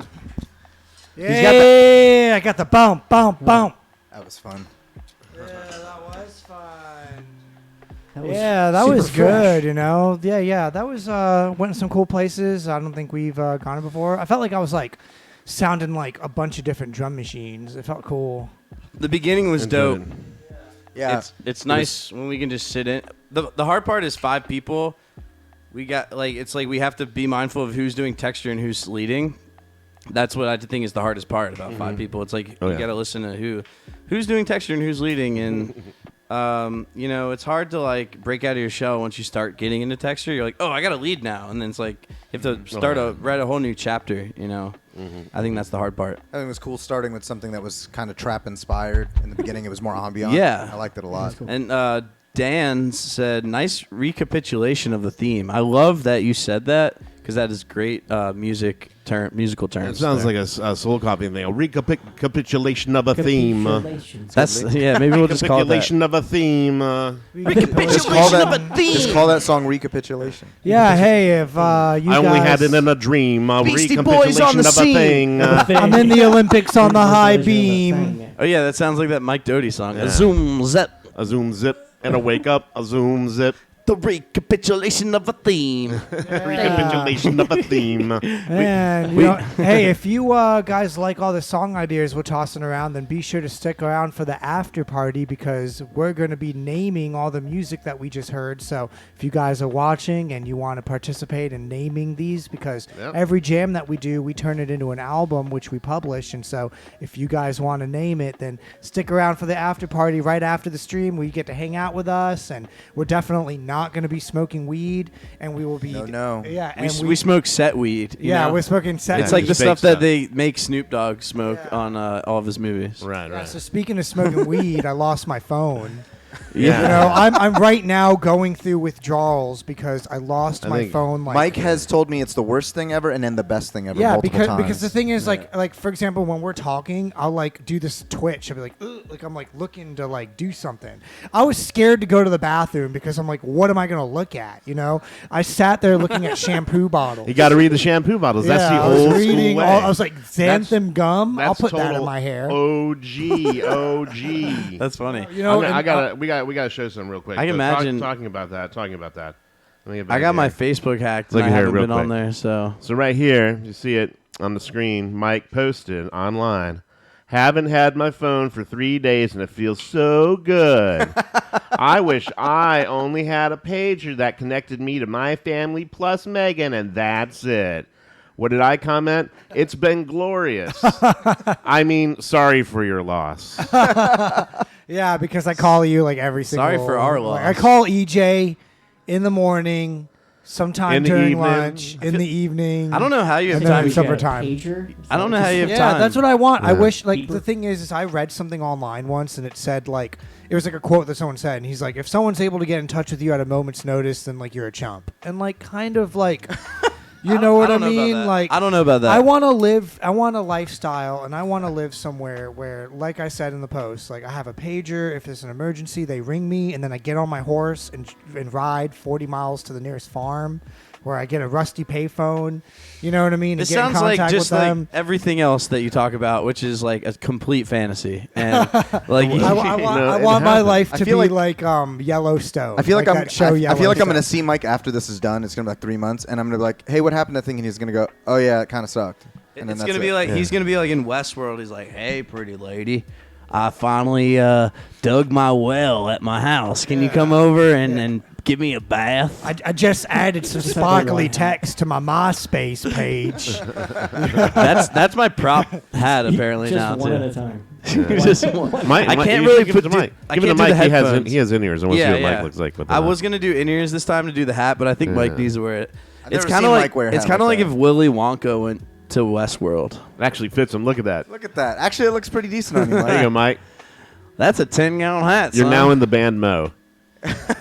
Yeah, I got the bump. That was fun. Yeah, that was fun. That was That super was fresh. good, you know. Yeah, that was went to some cool places. I don't think we've gone before. I felt like I was like sounding like a bunch of different drum machines. It felt cool. The beginning was dope. Yeah. It's nice when we can just sit in. The hard part is 5 people. We got it's like we have to be mindful of who's doing texture and who's leading. That's what I think is the hardest part about 5 people. It's like you got to listen to who's doing texture and who's leading, and you know, it's hard to like break out of your shell once you start getting into texture. You're like, oh, I got to lead now, and then it's like you have to start write a whole new chapter. You know, I think that's the hard part. I think it was cool starting with something that was kind of trap inspired. In the beginning, it was more ambient. Yeah. I liked it a lot. Cool. And Dan said, nice recapitulation of the theme. I love that you said that because that is great musical It terms. sounds there. like a soul copy thing. A recapitulation of a theme. Capitulations. That's maybe we'll just call it that. Recapitulation of a theme. Just call that song Recapitulation. Yeah, hey, if you I guys... only had it in a dream. A Beastie Boys on recapitulation the of a scene. thing. I'm in the Olympics on the high beam. Oh yeah, that sounds like that Mike Doty song. Yeah. A zoom zip. A zoom zip and a wake up. A zoom zip. The recapitulation of a theme. Recapitulation of a theme. And you know, hey, if you guys like all the song ideas we're tossing around, then be sure to stick around for the after party because we're going to be naming all the music that we just heard. So if you guys are watching and you want to participate in naming these, because every jam that we do, we turn it into an album which we publish. And so if you guys want to name it, then stick around for the after party right after the stream where you get to hang out with us. And we're definitely not going to be smoking weed, and we will be yeah, and We smoke set weed. you know? we're smoking set. It's like the Just fake stuff that stuff. they make Snoop Dogg smoke on all of his movies. Right, Yeah, right. so speaking of smoking weed, I lost my phone. Yeah. You know, I'm right now going through withdrawals because I lost I my think phone. Like, Mike has told me it's the worst thing ever and then the best thing ever. yeah, multiple times. because the thing is like for example, when we're talking, I'll like do this twitch. I'll be like, ugh, like I'm like looking to like do something. I was scared to go to the bathroom because I'm like, what am I gonna look at? You know, I sat there looking at shampoo bottles. You got to read the shampoo bottles. That's the I was old reading school way. I was like, xanthan gum. I'll That's put that in total my hair. OG. That's funny. You know, we gotta show some real quick. I can But imagine- talking about that. Let me get I back got my here. Facebook hacked Look and I at here haven't real been on quick. there, so So right here, you see it on the screen. Mike posted online. Haven't had my phone for 3 days and it feels so good. I wish I only had a pager that connected me to my family plus Megan, and that's it. What did I comment? It's been glorious. I mean, sorry for your loss. Yeah, because I call you like every single. Sorry for our like, loss. I call EJ in the morning, sometime In the during evening. lunch, in the evening. I don't know how you have And then time. it's supper time. Pager? I don't know how you have Yeah, time. that's what I want. I Yeah. wish like Beeper. the thing is I read something online once and it said like it was like a quote that someone said and he's like, if someone's able to get in touch with you at a moment's notice, then like you're a chump. And like kind of like you know what I don't know about mean? that. Like I don't know about that. I want a lifestyle, and I want to live somewhere where, like I said in the post, like I have a pager. If there's an emergency, they ring me, and then I get on my horse and ride 40 miles to the nearest farm, where I get a rusty payphone. You know what I mean? This and get in sounds like contact just with like them. everything else that you talk about, which is like a complete fantasy. And like, I want my life I to be feel like Yellowstone. I feel like, that show I feel like I'm Yellowstone. gonna see Mike after this is done. It's gonna be like 3 months, and I'm gonna be like, "Hey, what happened to that thing?" And he's gonna go, "Oh yeah, it kind of sucked." And then it's that's gonna be it. like he's gonna be like in Westworld. He's like, "Hey, pretty lady, I finally dug my well at my house. Can you come over and give me a bath?" I just added some Just sparkly like- text to my MySpace page. That's my prop hat apparently Just now one at too. a time. Just one. Mike, I Mike, can't you really should give it to put. Mike. I Give it to can't do the Mike. headphones. He has in-ears. I want to see what Yeah, Mike looks like with I them was on. gonna do in-ears this time to do the hat, but I think Mike needs to wear it. I've It's never kind seen of like Mike wear a it's hat kind of like like that. if Willy Wonka went to Westworld. It actually fits him. Look at that. Look at that. Actually, it looks pretty decent on you, There you Mike. go, Mike. That's a 10-gallon hat. You're son. now in the band Mo.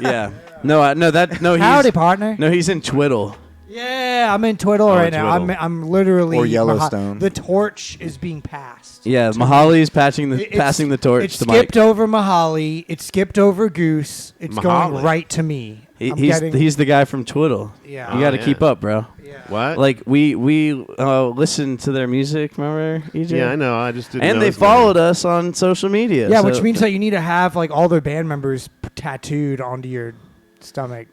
Yeah. No, he's Howdy, partner. no, he's in Twiddle. Yeah, I'm in twiddle right now. twiddle. I'm literally Or Yellowstone. The torch is being passed. Yeah, Mahali's passing the torch It to Mike. skipped over Mahali. It skipped over Goose. It's going Mahali. right to me. He's the guy from Twiddle. Yeah. You got to yeah. keep up, bro. Yeah. What? Like we listen to their music, remember, EJ? Yeah, I know. I just didn't. And know they his name. followed us on social media. Yeah, so- which means that you need to have like all their band members tattooed onto your stomach,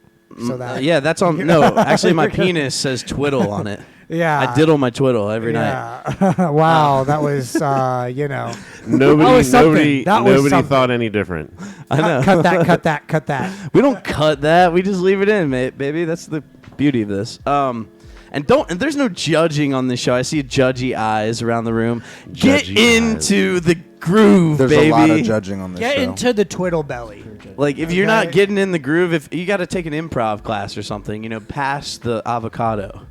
so that yeah, that's on. No, actually, my penis says Twiddle on it. yeah, I diddle my Twiddle every night. yeah. Wow, that was you know. Nobody, That was something. nobody, That was nobody something. thought any different. I know. Cut that. We don't cut that. We just leave it in, mate, baby. That's the beauty of this. And there's no judging on this show. I see judgy eyes around the room. Get Judgy into the groove, There's baby. a lot of judging on this Get show. into the twiddle belly. Like if you're Okay. not getting in the groove, if you got to take an improv class or something, past the avocado,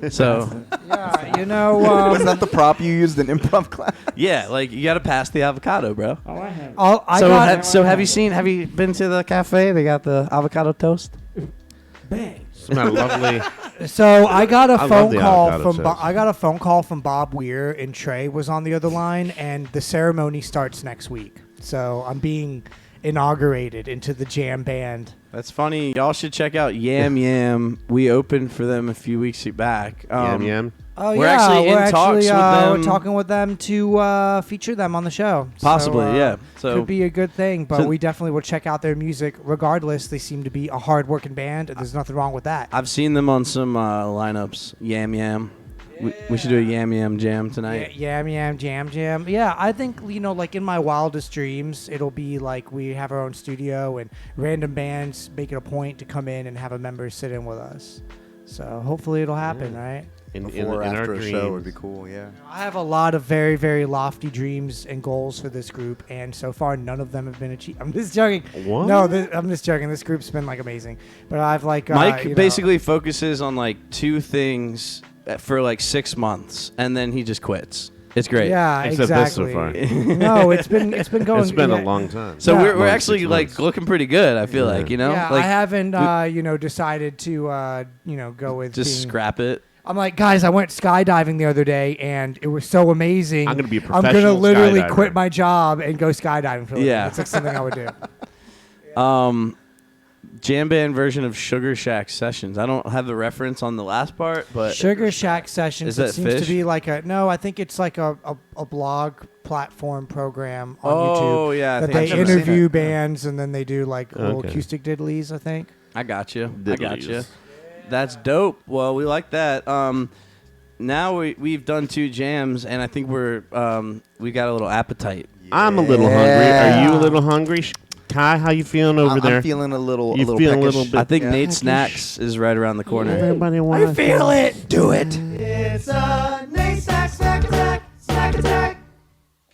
So Yeah, you know. Was that the prop you used in improv class? yeah, like you got to pass the avocado, bro. Oh, I have. Have you been to the cafe? They got the avocado toast. Bang. It's not a lovely. So I got a love phone the call avocado from toast. I got a phone call from Bob Weir, and Trey was on the other line, and the ceremony starts next week. So I'm being inaugurated into the jam band. That's funny. Y'all should check out Yam Yam. We opened for them a few weeks back. Yam yam. Oh We're yeah, actually in talks with them. We're talking with them to feature them on the show. Possibly, So, yeah. So could be a good thing, but so- we definitely will check out their music. Regardless, they seem to be a hard-working band, and there's nothing wrong with that. I've seen them on some lineups. Yam Yam. We should do a Yam Yam jam Yeah, tonight. yam, jam. Yeah, I think, like in my wildest dreams, it'll be like we have our own studio and random bands make it a point to come in and have a member sit in with us. So hopefully it'll happen, right? Before or in our after a dreams. show would be cool, yeah. I have a lot of very, very lofty dreams and goals for this group, and so far none of them have been achieved. I'm just joking. What? No, I'm just joking. This group's been like amazing, but I've like Mike basically focuses on like two things for like 6 months, and then he just quits. It's great. Yeah, Except this so exactly. far. No, it's been going. It's been yeah. a long time. So Yeah. we're Long actually 6 like months. looking pretty good. I feel like Yeah, like I haven't decided to go with just being, scrap it. I'm like, guys, I went skydiving the other day, and it was so amazing. I'm gonna be a I'm gonna professional literally skydiver. quit my job and go skydiving for a living. Yeah. It's like something I would do. Jam band version of Sugar Shack Sessions. I don't have the reference on the last part, but Sugar Shack Sessions. Is It that seems fish? to be like I think it's like a blog platform program on Oh, YouTube. yeah, I that think they I've never seen interview it. bands and then they do like little Okay. acoustic diddlies, I think. I got you. Diddlies. That's dope. Well, we like that. Now we've done 2 jams, and I think we got a little appetite. I'm a little hungry. Are you a little hungry? Kai, how you feeling over there? I'm feeling a little You feel a peckish. little bit- I think Yeah. Nate Snacks is right around the corner. Everybody wants I feel it. Do it. It's a Nate snack attack.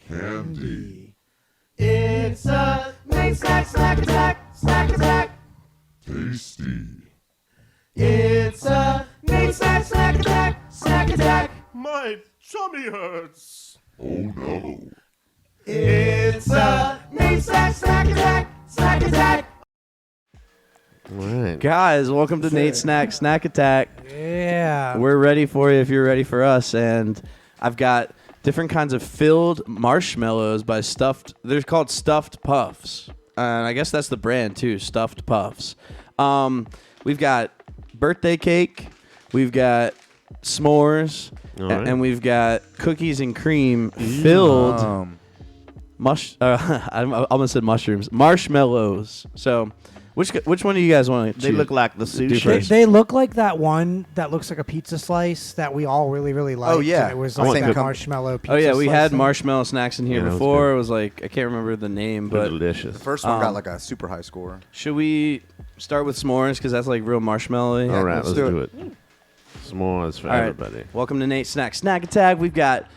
Candy. It's a Nate snack attack. Tasty. It's a Nate snack attack. My tummy hurts. Oh no. It's a Nate snack attack. All right. Guys, welcome to Nate Snack Attack. Yeah. We're ready for you if you're ready for us. And I've got different kinds of filled marshmallows by Stuffed. They're called Stuffed Puffs. And I guess that's the brand too, Stuffed Puffs. We've got birthday cake. We've got s'mores. All right. And we've got cookies and cream filled. I almost said mushrooms. Marshmallows. So, which one do you guys want to They look like the do sushi. first? They look like that one that looks like a pizza slice that we all really, really liked. Oh, yeah. And it was I like think that it- marshmallow pizza Oh yeah, we slice had thing. marshmallow snacks in here Yeah, that was before. good. It was like I can't remember the name, They're but delicious. The first one Um, got like a super high score. should we start with s'mores because that's like real marshmallow? All right, let's let's do do it. S'mores for All right. everybody. Welcome to Nate Snack Attack. We've got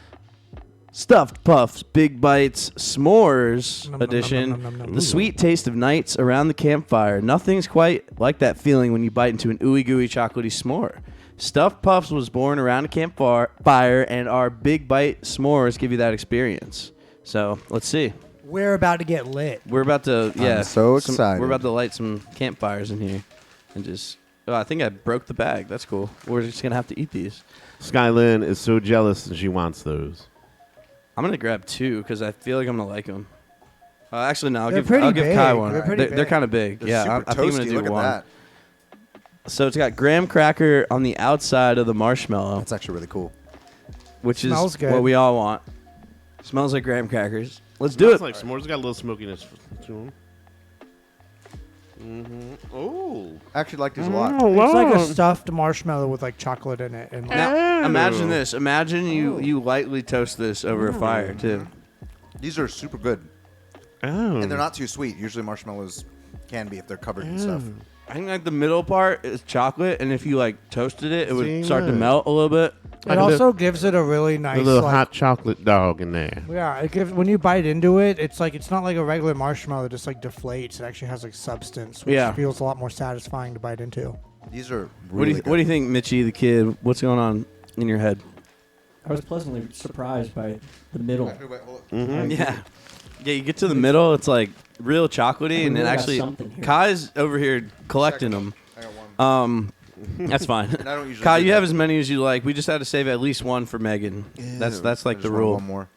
Stuffed Puffs, Big Bites, S'mores Nom, nom, edition. nom, nom, nom, nom. The sweet taste of nights around the campfire. Nothing's quite like that feeling when you bite into an ooey gooey chocolatey s'more. Stuffed Puffs was born around a campfire, and our Big Bite S'mores give you that experience. So let's see. We're about to get lit. We're about to, I'm so some- excited. we're about to light some campfires in here, and just Oh, I think I broke the bag. That's cool. We're just gonna have to eat these. Skylin is so jealous and she wants those. I'm gonna grab 2 because I feel like I'm gonna like them. Actually, no. They're pretty I'll give big. Kai one. They're pretty They're big. kind of big. They're Yeah, super I think I'm toasty. gonna do Look at one. that. So it's got graham cracker on the outside of the marshmallow, That's actually really cool. which Smells is good. what we all want. Smells like graham crackers. Let's do it. It's like s'mores. It's got a little smokiness to them. Oh. I actually like these a lot. It's like a stuffed marshmallow with like chocolate in it. And like, Now, imagine this. Imagine you lightly toast this over a fire too. These are super good. Oh. And they're not too sweet. Usually marshmallows can be if they're covered in stuff. I think like the middle part is chocolate, and if you like toasted it, it would See, start to look. melt a little bit. it also gives it a really nice, a little like, hot chocolate dog in there. yeah. It gives when you bite into it, it's like it's not like a regular marshmallow that just like deflates. It actually has like substance, which Yeah. feels a lot more satisfying to bite into. These are What do really you What do you think, Mitchie the kid? What's going on in your head? I was pleasantly surprised by the middle. Yeah, yeah. You get to the middle, it's like real chocolatey, and We then really got actually something here. Kai's over here collecting them. I got one. That's fine. And I don't usually Kai, do you that. have as many as you like. We just had to save at least one for Megan. That's like I the just want rule. One more.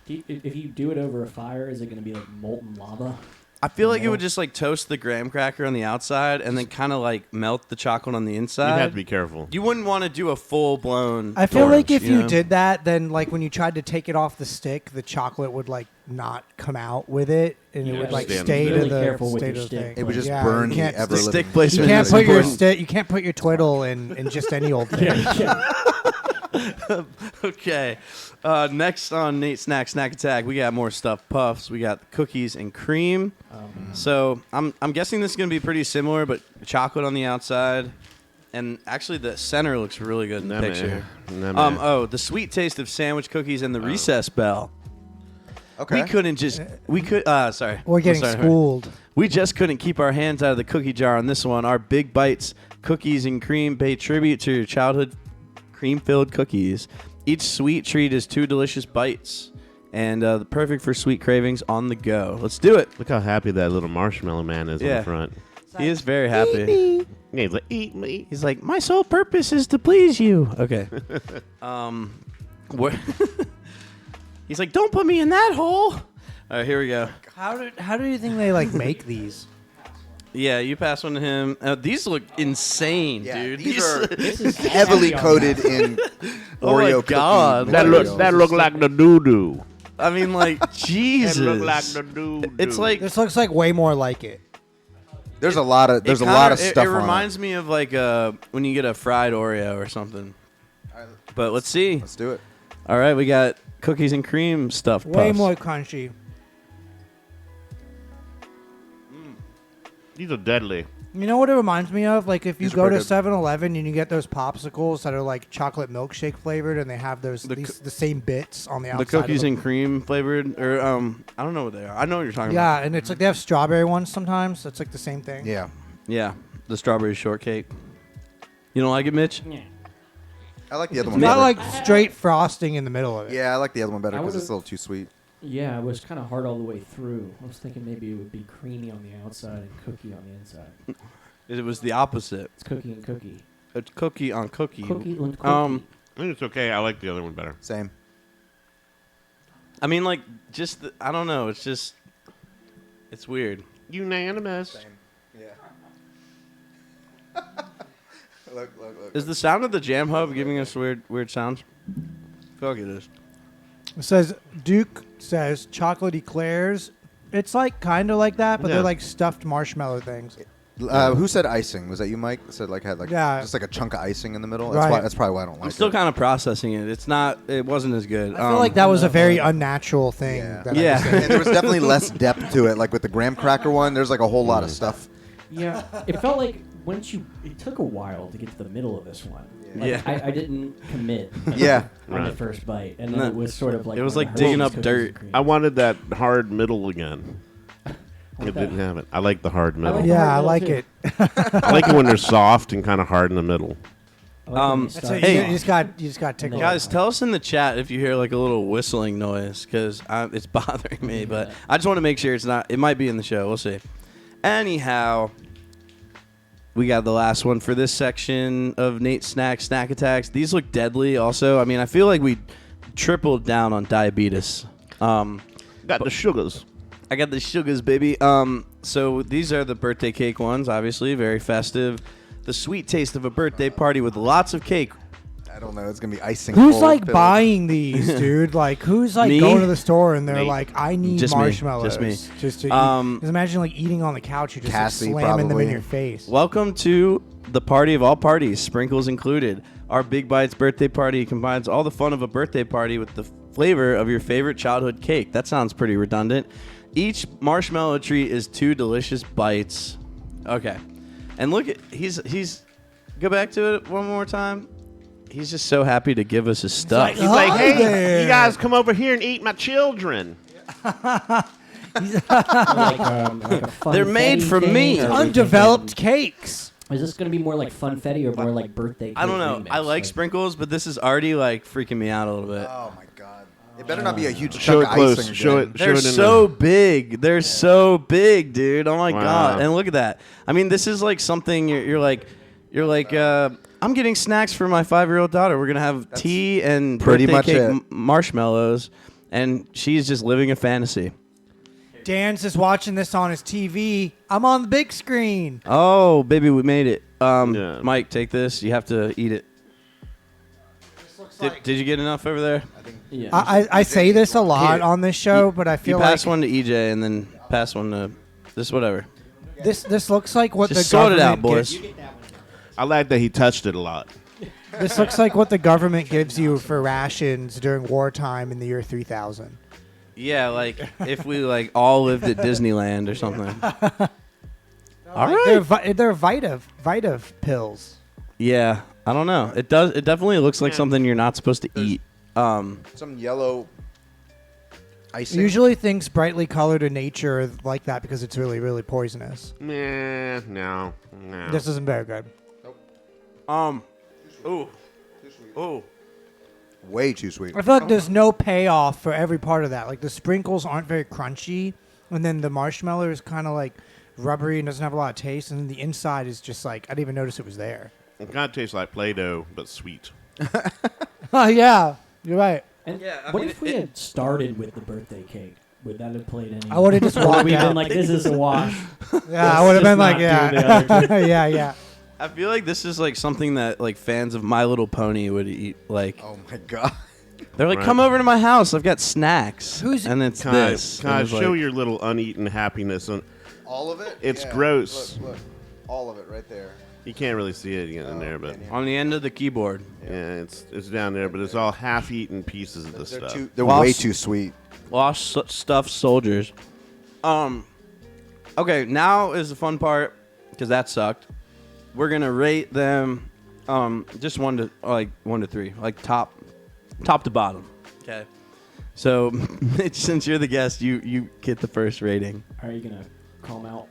If you do it over a fire, is it going to be like molten lava? I feel like it would just like toast the graham cracker on the outside and then kind of like melt the chocolate on the You inside. have to be careful. You wouldn't want to do a full blown. I feel like if you know? did that, then like when you tried to take it off the stick, the chocolate would like not come out with it, and it Yeah, would like stand stay really to the careful with stay your to the stick. thing. It would just Yeah, burn you the can't, ever The stick living. placement you can't is put your important. you can't put your twiddle in just any old thing. Okay. Next on Nate Snack Attack, we got more stuffed puffs. We got cookies and cream. So I'm guessing this is gonna be pretty similar, but chocolate on the outside, and actually the center looks really good in the Nah, man. picture. Nah, man. Oh, the sweet taste of sandwich cookies and the recess bell. Okay. We couldn't just sorry. We're getting Sorry. schooled. We just couldn't keep our hands out of the cookie jar on this one. Our Big Bites cookies and cream pay tribute to your childhood cream-filled cookies. Each sweet treat is 2 delicious bites, and perfect for sweet cravings on the go. Let's do it. Look how happy that little marshmallow man is on Yeah. the front. He is very happy. Yeah, he's like, eat me. He's like, my sole purpose is to please you. Okay. What? He's like, don't put me in that hole. All right, here we go. How do you think they like make these? Yeah, you pass one to him. These look insane, Yeah, dude. these are This is heavily heavy on coated that. in Oh my Oreo cookie God. That material. look like the doo doo. I mean, like, Jesus. That look like the doo doo. It's like This looks like way more like it. There's a lot of it stuff It on reminds me of like when you get a fried Oreo or something. But let's see. Let's do it. All right, we got cookies and cream stuffed Way puffs. more crunchy. These are deadly. You know what it reminds me of? Like if you These are go to pretty good. 7-Eleven and you get those popsicles that are like chocolate milkshake flavored, and they have those the same bits on the outside. The cookies of them. and cream flavored, or I don't know what they are. I know what you're talking Yeah, and it's like they have strawberry ones sometimes. It's like the same thing. Yeah. about. Yeah, the strawberry shortcake. You don't like it, Mitch? I like the other It's one not better. like straight frosting in the middle of it. Yeah, I like the other one better I because it's would've- a little too sweet. Yeah, it was kind of hard all the way through. I was thinking maybe it would be creamy on the outside and cookie on the inside. It was the opposite. It's cookie and cookie. It's cookie on cookie. Cookie and cookie. I think it's okay. I like the other one better. Same. I mean, like, just I don't know. It's just, it's weird. Unanimous. Yeah. look. Is the sound of the Jam Hub giving us weird sounds? I feel like it is. It says Duke says chocolate eclairs. It's like kind of like that, but Yeah. they're like stuffed marshmallow things. Who said icing? Was that you, Mike? Said like had like Yeah. just like a chunk of icing in the middle. Right. That's probably why I don't like I'm still it. kind of processing it. It's not. It wasn't as good. I feel like that was a very unnatural thing. Yeah. That I Yeah. just did. And there was definitely less depth to it. Like with the graham cracker one, there's like a whole lot of stuff. Yeah, it felt like it took a while to get to the middle of this one. Like, Yeah. I didn't commit. Yeah. On Right. the first bite, and then No, it was sort of like it was one like of digging Hershey's up cookies dirt. and cream. I wanted that hard middle again. It that. didn't have it. I like the hard middle. like Yeah, I Hard like middle, it. I like it when they're soft and kind of hard in the middle. I like when you That's start it. Hey. You just got tickled. Guys, tell us in the chat if you hear like a little whistling noise, because it's bothering me. But I just want to make sure it's not. It might be in the show. We'll see. Anyhow, we got the last one for this section of Nate's snack attacks. These look deadly. Also, I mean, I feel like we tripled down on diabetes. Got the sugars. I got the sugars, baby. So these are the birthday cake ones. Obviously, very festive. The sweet taste of a birthday party with lots of cake. I don't know. It's gonna be icing. Who's cold like filled. buying these, dude? Like, who's like Me? going to the store and they're Me. like, I need Just me. marshmallows. Just me. Just to eat. Just imagine like eating on the couch, you just like, Cassie, slamming them probably. in your face. Welcome to the party of all parties, sprinkles included. Our Big Bites birthday party combines all the fun of a birthday party with the flavor of your favorite childhood cake. That sounds pretty redundant. Each marshmallow treat is 2 delicious bites. Okay. And look at he's go back to it one more time. He's just so happy to give us his stuff. He's like, Hi hey, there. you guys come over here and eat my children. like a They're made funfetti for thing, me. or are we Undeveloped thinking- cakes. Is this going to be more like funfetti or more like birthday cake I don't know. remix? I like sprinkles, but this is already like freaking me out a little bit. Oh my god! It better not be a huge Show chunk it of close. icing. Show again. it. They're in so big. They're so big, dude. Oh my Wow. god! And look at that. I mean, this is like something you're like, I'm getting snacks for my 5-year-old daughter. We're gonna have tea and pretty birthday much cake it. marshmallows, and she's just living a fantasy. Dan's just watching this on his TV. I'm on the big screen. Oh, baby, we made it. Yeah. Mike, take this. You have to eat it. Did you get enough over there? Yeah. I say this a lot on this show, but I You feel pass like one to EJ and then pass one to this, whatever. this looks like what Just the sort it government out, boys. I like that he touched it a lot. This looks like what the government gives you for rations during wartime in the year 3000. Yeah, like if we like all lived at Disneyland or something. All They're, right. they're Vita pills. Yeah, I don't know. It does. It definitely looks like something you're not supposed to eat. Some yellow icing. Usually things brightly colored in nature are like that because it's really, really poisonous. No. This isn't very good. Ooh. way too sweet. I feel like there's no payoff for every part of that. Like the sprinkles aren't very crunchy, and then the marshmallow is kind of like rubbery and doesn't have a lot of taste, and then the inside is just like I didn't even notice it was there. It kind of tastes like Play-Doh, but sweet. Oh yeah, you're right. And Yeah, I what mean, if we had started with the birthday cake? Would that have played any? I would have just Or would walked we been out. like, this is a wash. Yeah, I would have just been like, not do the other yeah, yeah. I feel like this is like something that like fans of My Little Pony would eat. Like Oh my god. they're like, Right. come over to my house. I've got snacks. Who's- and it's Kai, this. Kai, And it's show like- your little uneaten happiness. All of it? It's gross. Look. All of it right there. You can't really see it in there, but on the end of the keyboard. yeah, it's down there. But it's all half-eaten pieces of the They're stuff. they're Lost- way too sweet. Lost stuffed soldiers. Okay, now is the fun part because that sucked. We're gonna rate them, just 1 to 3, like top to bottom. Okay. So, Mitch, since you're the guest, you get the first rating. Are you gonna call them out?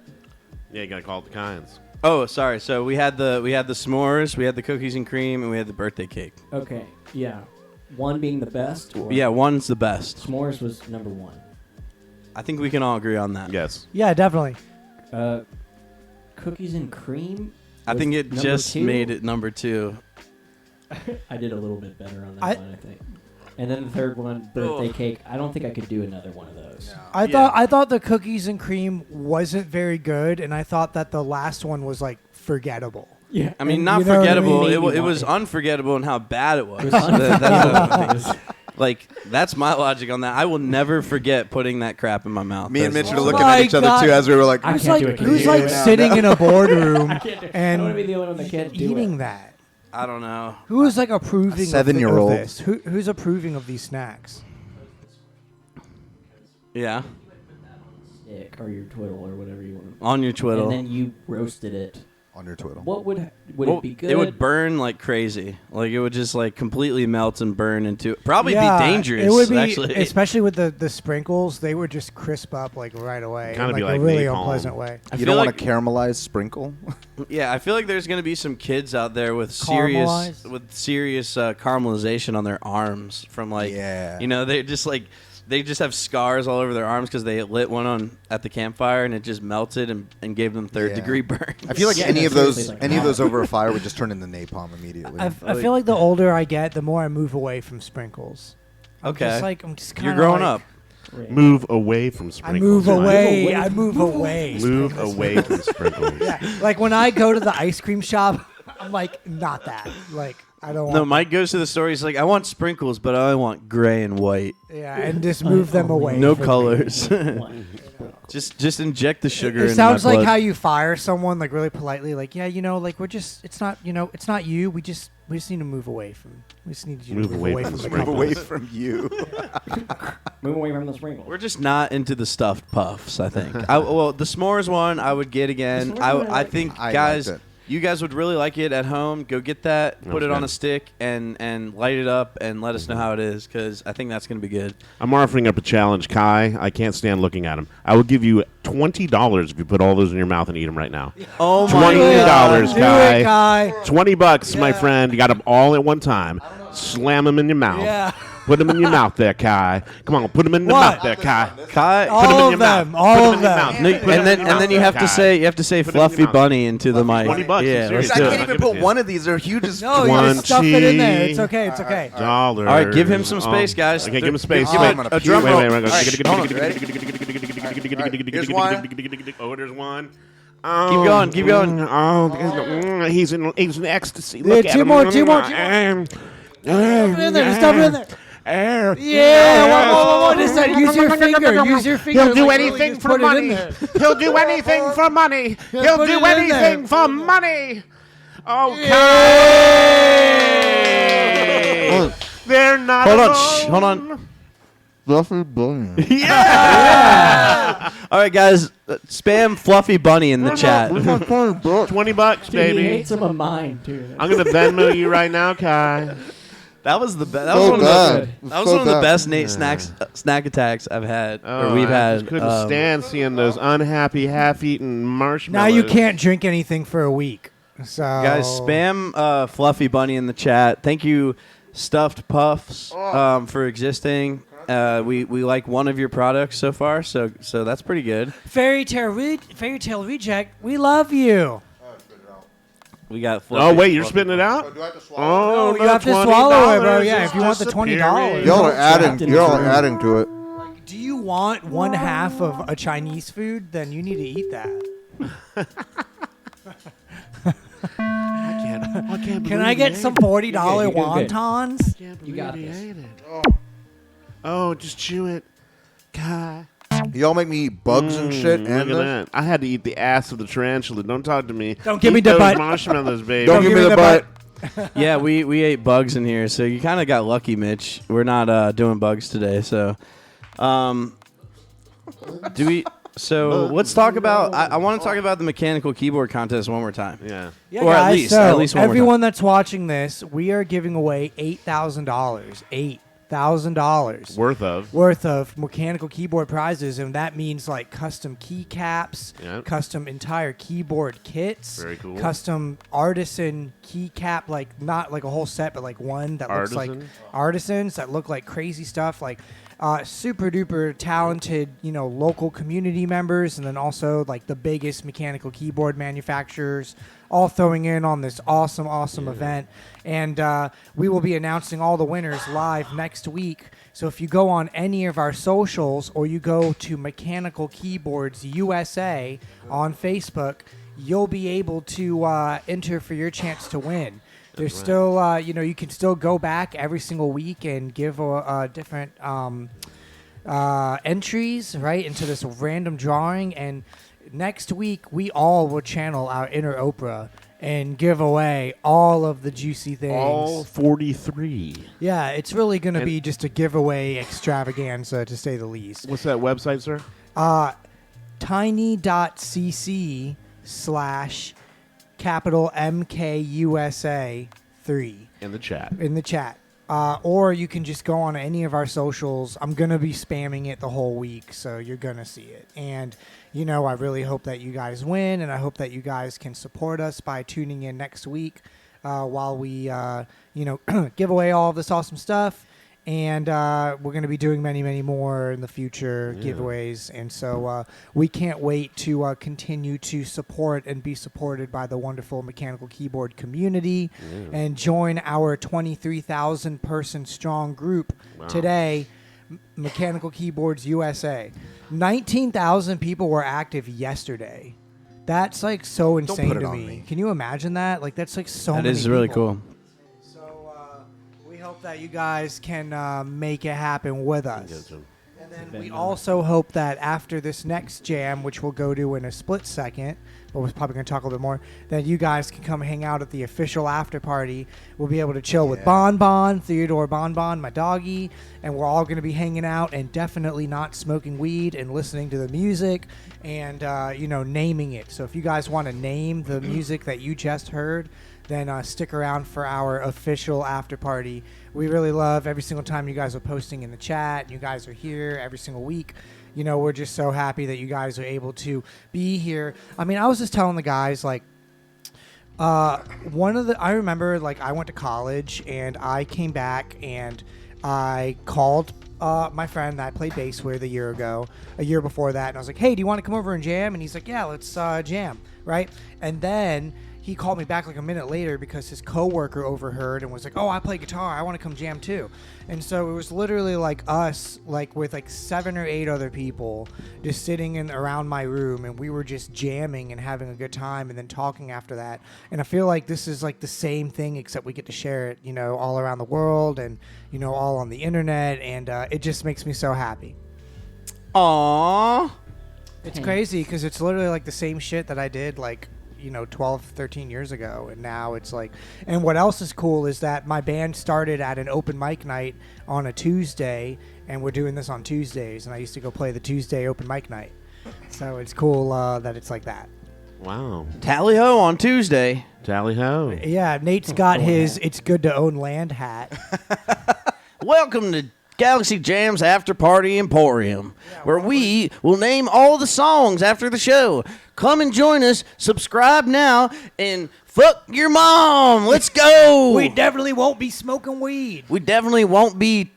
Yeah, you gotta call it the kinds. Oh, sorry. So we had the s'mores, we had the cookies and cream, and we had the birthday cake. Okay. Yeah. One being the best. Or Yeah, one's the best. S'mores was number 1. I think we can all agree on that. Yes. Yeah, definitely. Cookies and cream. I was think it number just 2. made it number 2. I did a little bit better on that I- one, I think. And then the third one, birthday cake. I don't think I could do another one of those. I thought the cookies and cream wasn't very good, and I thought that the last one was like forgettable. Yeah. I mean, And not you know what I forgettable. mean? It, Made me it was want unforgettable in how bad it was. It was unforgettable. Like, that's my logic on that. I will never forget putting that crap in my mouth. Me and That's- Mitch were Oh looking my at each other God. too as we were like, I Who's can't like do it. who's Can like you do it? sitting in a boardroom I can't do it. I and don't want to be the only one that can't do eating it. that? I don't know. Who is like approving of 7-year-old. this? Who's approving of these snacks? Yeah. Stick or your twiddle or whatever you want. On your twiddle. And then you roasted it. on your twiddle. What would Well, it be good? It would burn like crazy. Like, it would just like completely melt and burn into. Probably Yeah, be dangerous. It would be, actually. especially with the sprinkles. They would just crisp up like right away, Kinda in be like like a really napalm. unpleasant way. I You feel don't like, want to caramelize sprinkle? Yeah, I feel like there's gonna be some kids out there with serious Caramelized? caramelization on their arms from like, Yeah. you know, they're just like they just have scars all over their arms because they lit one on at the campfire and it just melted and gave them third-degree burns. I feel like Yeah, any no, of those seriously, like any of that. those over a fire would just turn into napalm immediately. I feel like the older I get, the more I move away from sprinkles. Okay. I'm just kind You're of growing like, up. Right. Move away from I sprinkles. move Mike. away. I move away. Move away from sprinkles. Yeah, like when I go to the ice cream shop, I'm like, not that. Like, I don't want. No, Mike goes to the store. He's like, I want sprinkles, but I want gray and white. Yeah, and just move them away. No from me. colors. What? just inject the sugar It in sounds my like blood. how you fire someone, like really politely, like, yeah, like we're just, it's not you. We just need to move away from. We just need you to move away from the Move couple. away from you. Move away from the sprinkles. We're just not into the stuffed puffs, I think. Well, the s'mores one I would get again. The s'mores one I I like. think, I guys, liked it. you guys would really like it at home. Go get that, put was it on good. a stick, and light it up, and let us know how it is, because I think that's going to be good. I'm offering up a challenge, Kai. I can't stand looking at them. I will give you $20 if you put all those in your mouth and eat them right now. Oh $20, Do Kai. it, Kai. $20, my Yeah. friend. You got them all at one time. Slam them in your mouth. Yeah. Put them in your mouth there, Kai. Come on, put them in the What? mouth there, Kai. Kai, All Put 'em in of your them. mouth. All Put 'em of in your them. mouth. No, Put 'em in and then your and then you mouth, have to Kai. say Put 'em in fluffy your mouth. bunny into the mic. $20, Yeah, seriously. let's I do can't it. I'll even give it put to you. one of these. They're huge as No, you just stuff it in there. It's okay. It's okay. $20. All right, give him some space, guys. Okay, give him space. Oh, I'm gonna a puke. drum roll. All right, hold on, ready? Here's one. Oh, there's one. Keep going, keep going. Oh, he's in ecstasy. Yeah, Look at two him. more, two more, two more. Stuff it in there. Stuff it in there. Yeah. What is that? Use your finger. Use your finger. He'll do like, really anything just for put it in money. there. He'll do anything for money. He'll put do it in there. anything for money. Oh, Kai. They're not Hold on, alone. shh, hold on. Fluffy bunny. All right, guys, spam Fluffy Bunny in the chat. $20, Dude, he baby. hates some of mine too. I'm gonna Venmo you right now, Kai. That was the best. That So was one of bad. the, that was one of the best Nate snack attacks I've had or we've I had. just couldn't stand seeing those unhappy, half-eaten Now marshmallows. you can't drink anything for a week. So Guys, spam Fluffy Bunny in the chat. Thank you, Stuffed Puffs, for existing. We like one of your products so far, so that's pretty good. Fairy Tale Reject. We love you. We got. Oh Fluffy, wait, you're Fluffy spitting it out? Do I have to swallow? Oh, No, you have to swallow it, bro. Yeah, if you want the disappearing. $20. Y'all are Trapped adding. in You're all this room. adding to it. Do you want one half of a Chinese food? Then you need to eat that. I can't Can I get some $40 You're good. wontons? You got this. Oh, just chew it. Kai. Y'all make me eat bugs and shit. Look And at this? that. I had to eat the ass of the tarantula. Don't talk to me. Don't give Eat me the those butt. marshmallows, baby. Don't give me the butt. Yeah, we ate bugs in here, so you kind of got lucky, Mitch. We're not doing bugs today, so. Do we? So let's talk about. I want to talk about the mechanical keyboard contest one more time. Yeah. Yeah, Or at guys, least- so at least one more everyone that's watching this, we are giving away $8,000. $8,000 worth of mechanical keyboard prizes, and that means like custom keycaps, Yep. custom entire keyboard kits, Very cool. custom artisan keycap, like not like a whole set, but like one that looks like Artisan? artisans that look like crazy stuff, like super duper talented, local community members, and then also like the biggest mechanical keyboard manufacturers all throwing in on this awesome event. And we will be announcing all the winners live next week. So if you go on any of our socials or you go to Mechanical Keyboards USA on Facebook, you'll be able to enter for your chance to win. There's still, you can still go back every single week and give different entries, right, into this random drawing. And next week, we all will channel our inner Oprah and give away all of the juicy things. All 43. Yeah, it's really going to And- be just a giveaway extravaganza, to say the least. What's that website, sir? tiny.cc/capital MKUSA 3 In the chat. in the chat. Or you can just go on any of our socials. I'm going to be spamming it the whole week, so you're going to see it. And, I really hope that you guys win, and I hope that you guys can support us by tuning in next week while we, give away all of this awesome stuff. And we're going to be doing many, many more in the future giveaways. And so we can't wait to continue to support and be supported by the wonderful mechanical keyboard community and join our 23,000 person strong group today, Mechanical Keyboards USA. 19,000 people were active yesterday. That's like so insane put it to on me. me. Can you imagine that? Like that's like so many That is really people. cool. We hope that you guys can make it happen with us. And then we also hope that after this next jam, which we'll go to in a split second, but we're probably going to talk a little bit more, that you guys can come hang out at the official after party. We'll be able to chill with Bon, Theodore Bon, my doggy, and we're all going to be hanging out and definitely not smoking weed and listening to the music and, naming it. So if you guys want to name the music that you just heard, then stick around for our official after party. We really love every single time you guys are posting in the chat. You guys are here every single week. We're just so happy that you guys are able to be here. I mean, I was just telling the guys, like, I remember, like, I went to college and I came back and I called my friend that I played bass with a year before that, and I was like, hey, do you want to come over and jam? And he's like, yeah, let's jam, right? And then he called me back like a minute later because his coworker overheard and was like, oh, I play guitar, I want to come jam too. And so it was literally like us, like with like 7 or 8 other people just sitting around my room, and we were just jamming and having a good time and then talking after that. And I feel like this is like the same thing, except we get to share it, all around the world and, all on the internet. And it just makes me so happy. Aww. It's crazy because it's literally like the same shit that I did like 12, 13 years ago, and now it's like, and what else is cool is that my band started at an open mic night on a Tuesday, and we're doing this on Tuesdays, and I used to go play the Tuesday open mic night, so it's cool that it's like that. Wow. Tally ho on Tuesday. Tally ho. Yeah, Nate's got his "It's Good to Own Land" hat. Welcome to Galaxy Jam's After Party Emporium, where we will name all the songs after the show. Come and join us, subscribe now, and fuck your mom. Let's go. We definitely won't be smoking weed. We definitely won't be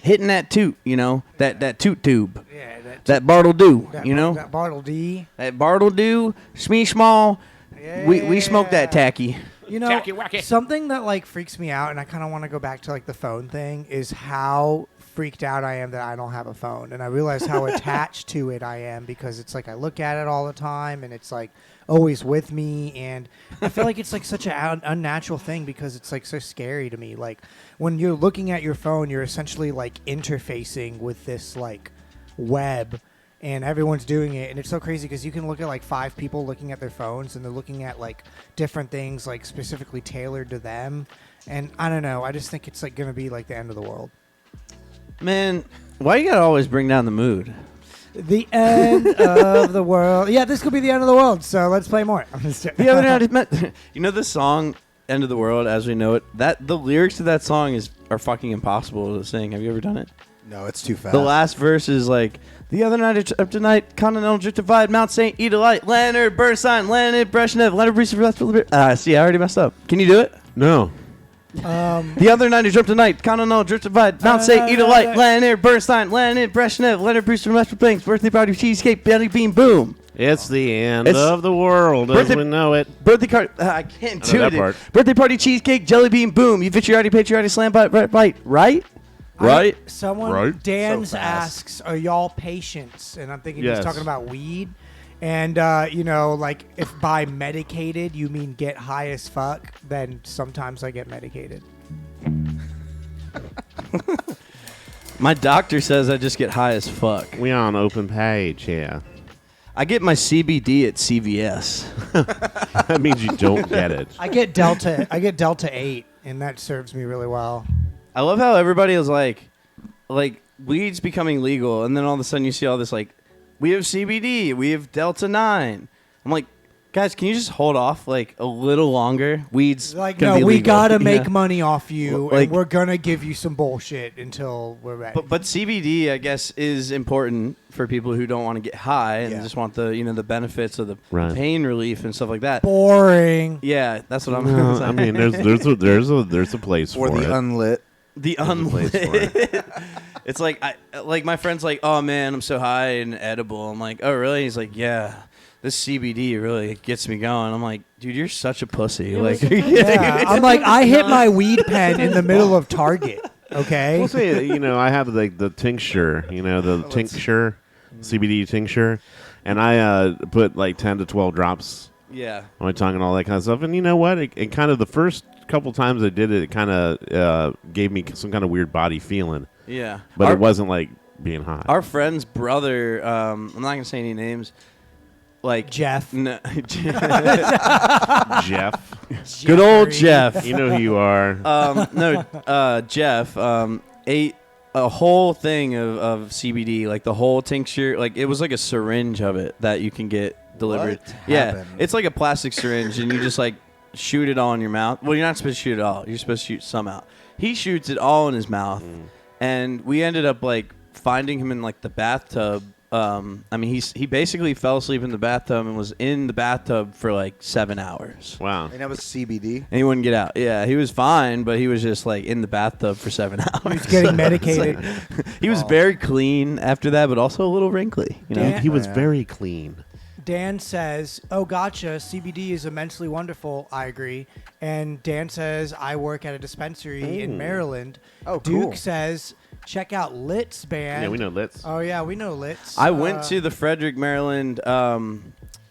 hitting that toot, that toot tube. Yeah, that Bartle do, that Bartle D. That Bartle do, Smee Small. Yeah. We smoke that tacky. Tacky wacky. Something that like freaks me out, and I kind of want to go back to like the phone thing, is how freaked out I am that I don't have a phone. And I realize how attached to it I am, because it's like I look at it all the time and it's like always with me, and I feel like it's like such an unnatural thing because it's like so scary to me. Like when you're looking at your phone, you're essentially like interfacing with this like web, and everyone's doing it, and it's so crazy because you can look at like 5 people looking at their phones, and they're looking at like different things like specifically tailored to them. And I don't know, I just think it's like gonna be like the end of the world. Man, why you gotta always bring down the mood? The end of the world. Yeah, this could be the end of the world, so let's play more. The other night, the song "End of the World" as we know it. That the lyrics to that song are fucking impossible to sing. Have you ever done it? No, it's too fast. The last verse is like, "The other night up tonight, Continental Drift Divide, Mount St. Edilite, Leonard Bernstein, Leonard Brezhnev, Leonard Brezhnev." See, I already messed up. Can you do it? No. The other night, Drift tonight, Continental Drift Divide, Mount St. Edilite, Leonard Bernstein, Leonard Brezhnev, Leonard Brewster, Master Planks, birthday party, cheesecake, belly bean, boom. It's the end of the world as we know it. Birthday card. I can't do that it. part. Birthday party, cheesecake, jelly bean, boom. You patriotic, slam bite, right? Dan's So fast. asks, are y'all patients? And I'm thinking Yes. he's talking about weed. And, like if by medicated you mean get high as fuck, then sometimes I get medicated. My doctor says I just get high as fuck. We on open page, yeah. I get my CBD at CVS. That means you don't get it. I get Delta 8, and that serves me really well. I love how everybody is like weed's becoming legal, and then all of a sudden you see all this like, we have CBD, we have Delta 9. I'm like, guys, can you just hold off like a little longer? Weed's Like, gonna no, be we legal. gotta make Yeah. money off you, Like- and we're gonna give you some bullshit until we're ready. But CBD, I guess, is important for people who don't want to get high and Yeah. just want the the benefits of the Right. pain relief and stuff like that. Boring. Yeah, that's what I'm No, saying. I mean, there's a place Or for the it. unlit. The There's a place for unlit. it. It's like my friend's like, oh man, I'm so high and edible. I'm like, oh really? He's like, yeah, this CBD really gets me going. I'm like, dude, you're such a pussy. Like, are you kidding Yeah, me? I'm like, I hit my weed pen in the middle of Target. Okay. We'll say, I have like the tincture, the tincture, CBD tincture, and I put like 10 to 12 drops Yeah. on my tongue and all that kind of stuff. And you know what? It kind of the first couple times I did it, it kind of gave me some kind of weird body feeling. Yeah. But it wasn't like being hot. Our friend's brother, I'm not gonna say any names. Like Jeff. No, Jeff. Good old Jeff. You know who you are. Jeff ate a whole thing of CBD, like the whole tincture. Like it was like a syringe of it that you can get delivered. What Yeah, happened? it's like a plastic syringe, and you just like shoot it all in your mouth. Well, you're not supposed to shoot it all. You're supposed to shoot some out. He shoots it all in his mouth, and we ended up like finding him in like the bathtub. I mean, he basically fell asleep in the bathtub and was in the bathtub for like 7 hours. Wow. And that was CBD. And he wouldn't get out. Yeah, he was fine, but he was just like in the bathtub for 7 hours. He was getting medicated. He was very clean after that, but also a little wrinkly. You know? Dan- He was Yeah. very clean. Dan says, "Oh, gotcha. CBD is immensely wonderful." I agree. And Dan says, "I work at a dispensary in Maryland." Oh, Duke cool. says, "Check out Lit's band." Yeah, we know Litz. Oh yeah, we know Lit's. I went to the Frederick, Maryland.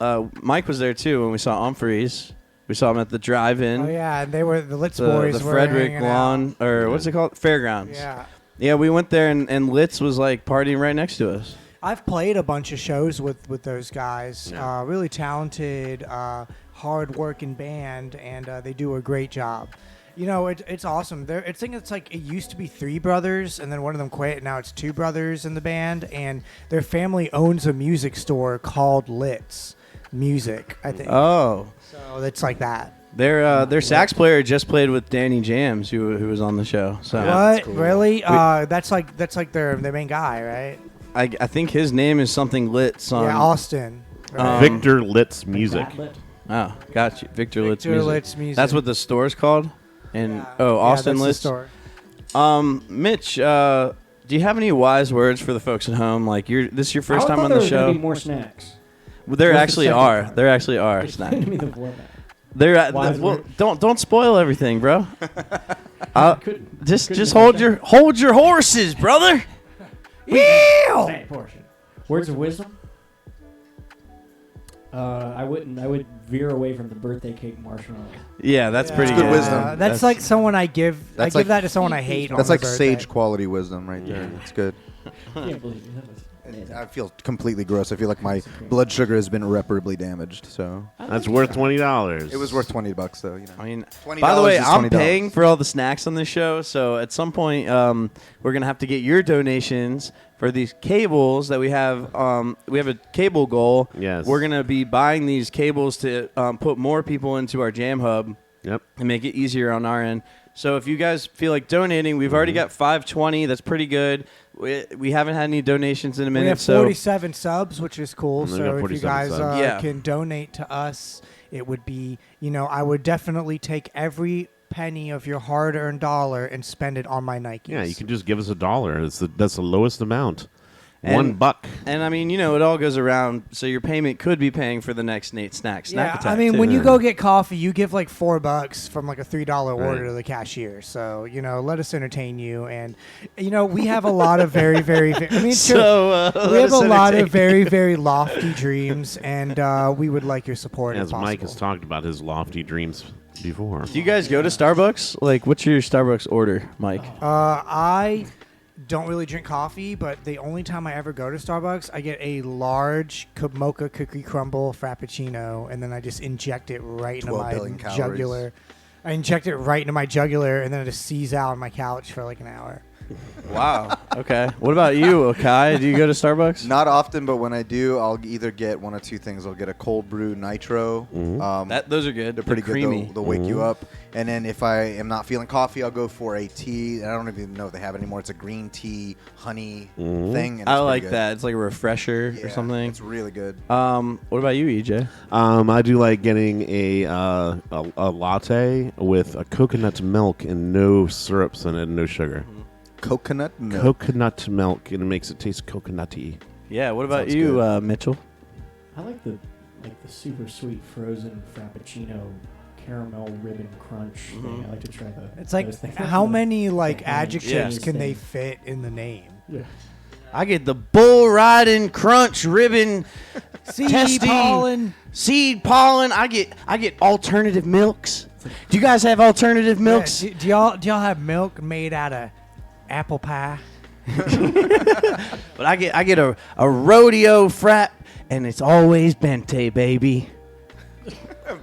Mike was there too when we saw Humphreys. We saw him at the drive-in. Oh yeah, and they were the Lit's The boys. were Frederick hanging Lawn, out. or what's it called? Fairgrounds. Yeah. Yeah, we went there, and Litz was like partying right next to us. I've played a bunch of shows with those guys. Yeah. Really talented, hard-working band, and they do a great job. You know, it's awesome. I think it's like it used to be 3 brothers, and then one of them quit. And now it's 2 brothers in the band, and their family owns a music store called Litz Music, I think. Oh. So it's like that. Their sax player just played with Danny Jams, who was on the show. So What? Really? That's like their main guy, right? I think his name is something Litz on. Yeah, Austin. Right? Victor Litz Music. Oh, got you, Victor Litz Victor Music. Litz Music. That's what the store's called. And Austin that's Litz. the store. Mitch, do you have any wise words for the folks at home? Like this is your first time on the show. Be more snacks. Well, there What's the actually second are. part? There actually are Explain snacks. to me the format. Well, words. don't spoil everything, bro. Couldn't Just hold your horses, brother. Second portion. Words of wisdom. I would veer away from the birthday cake marshmallow. Yeah, that's pretty good good. wisdom. That's like someone I give. I That's give like- that to someone I hate. on That's their like birthday. sage quality wisdom right there. That's good. Can't believe you. That was amazing. I feel completely gross. I feel like my blood sugar has been irreparably damaged. So That's worth $20. it was worth $20 though. You know. I mean, $20 by the way, is I'm $20. paying for all the snacks on this show, so at some point, we're gonna have to get your donations for these cables that we have. We have a cable goal. Yes. We're gonna be buying these cables to put more people into our Jam Hub Yep. and make it easier on our end. So if you guys feel like donating, we've already got 520. That's pretty good. We haven't had any donations in a minute. We have so 47 subs, which is cool. And we So got if you 47 guys subs. Yeah. can donate to us, it would be, I would definitely take every penny of your hard-earned dollar and spend it on my Nikes. Yeah, you can just give us $1. That's the lowest amount. And- $1. And I mean, it all goes around. So your payment could be paying for the next Nate Snack Yeah, Attack. I mean, too. when you go get coffee, you give like $4 from like a $3 order Right. to the cashier. So let us entertain you, and we have a lot of very, very. I mean, So, we have a lot of entertain very, very lofty dreams, and we would like your support. As if Mike has possible. talked about his lofty dreams before. Do you guys go to Starbucks? Like, what's your Starbucks order, Mike? I don't really drink coffee, but the only time I ever go to Starbucks, I get a large mocha cookie crumble frappuccino, and then I just inject it right into 12 my billion calories. jugular. I inject it right into my jugular, and then it just sees out on my couch for like an hour. Wow. Okay. What about you, Akai? Do you go to Starbucks? Not often, but when I do, I'll either get one of two things. I'll get a cold brew nitro. Those are good. They're pretty creamy. good. They'll wake you up. And then if I am not feeling coffee, I'll go for a tea. I don't even know if they have it anymore. It's a green tea honey thing. And I it's like pretty good. that. It's like a refresher or Yeah, something. It's really good. What about you, EJ? I do like getting a latte with a coconut milk and no syrups in it and no sugar. Coconut milk. Coconut milk, and it makes it taste coconutty. Yeah. What about Sounds you, good. Mitchell? I like the super sweet frozen frappuccino caramel ribbon crunch thing. I like to try the. It's like those things. how many like the adjectives cheese can they thing. fit in the name? Yeah. I get the bull riding crunch ribbon, Seed testy, pollen. seed pollen. I get alternative milks. Do you guys have alternative milks? Yeah, do y'all have milk made out of apple pie? But I get a rodeo frap, and it's always Bente, baby.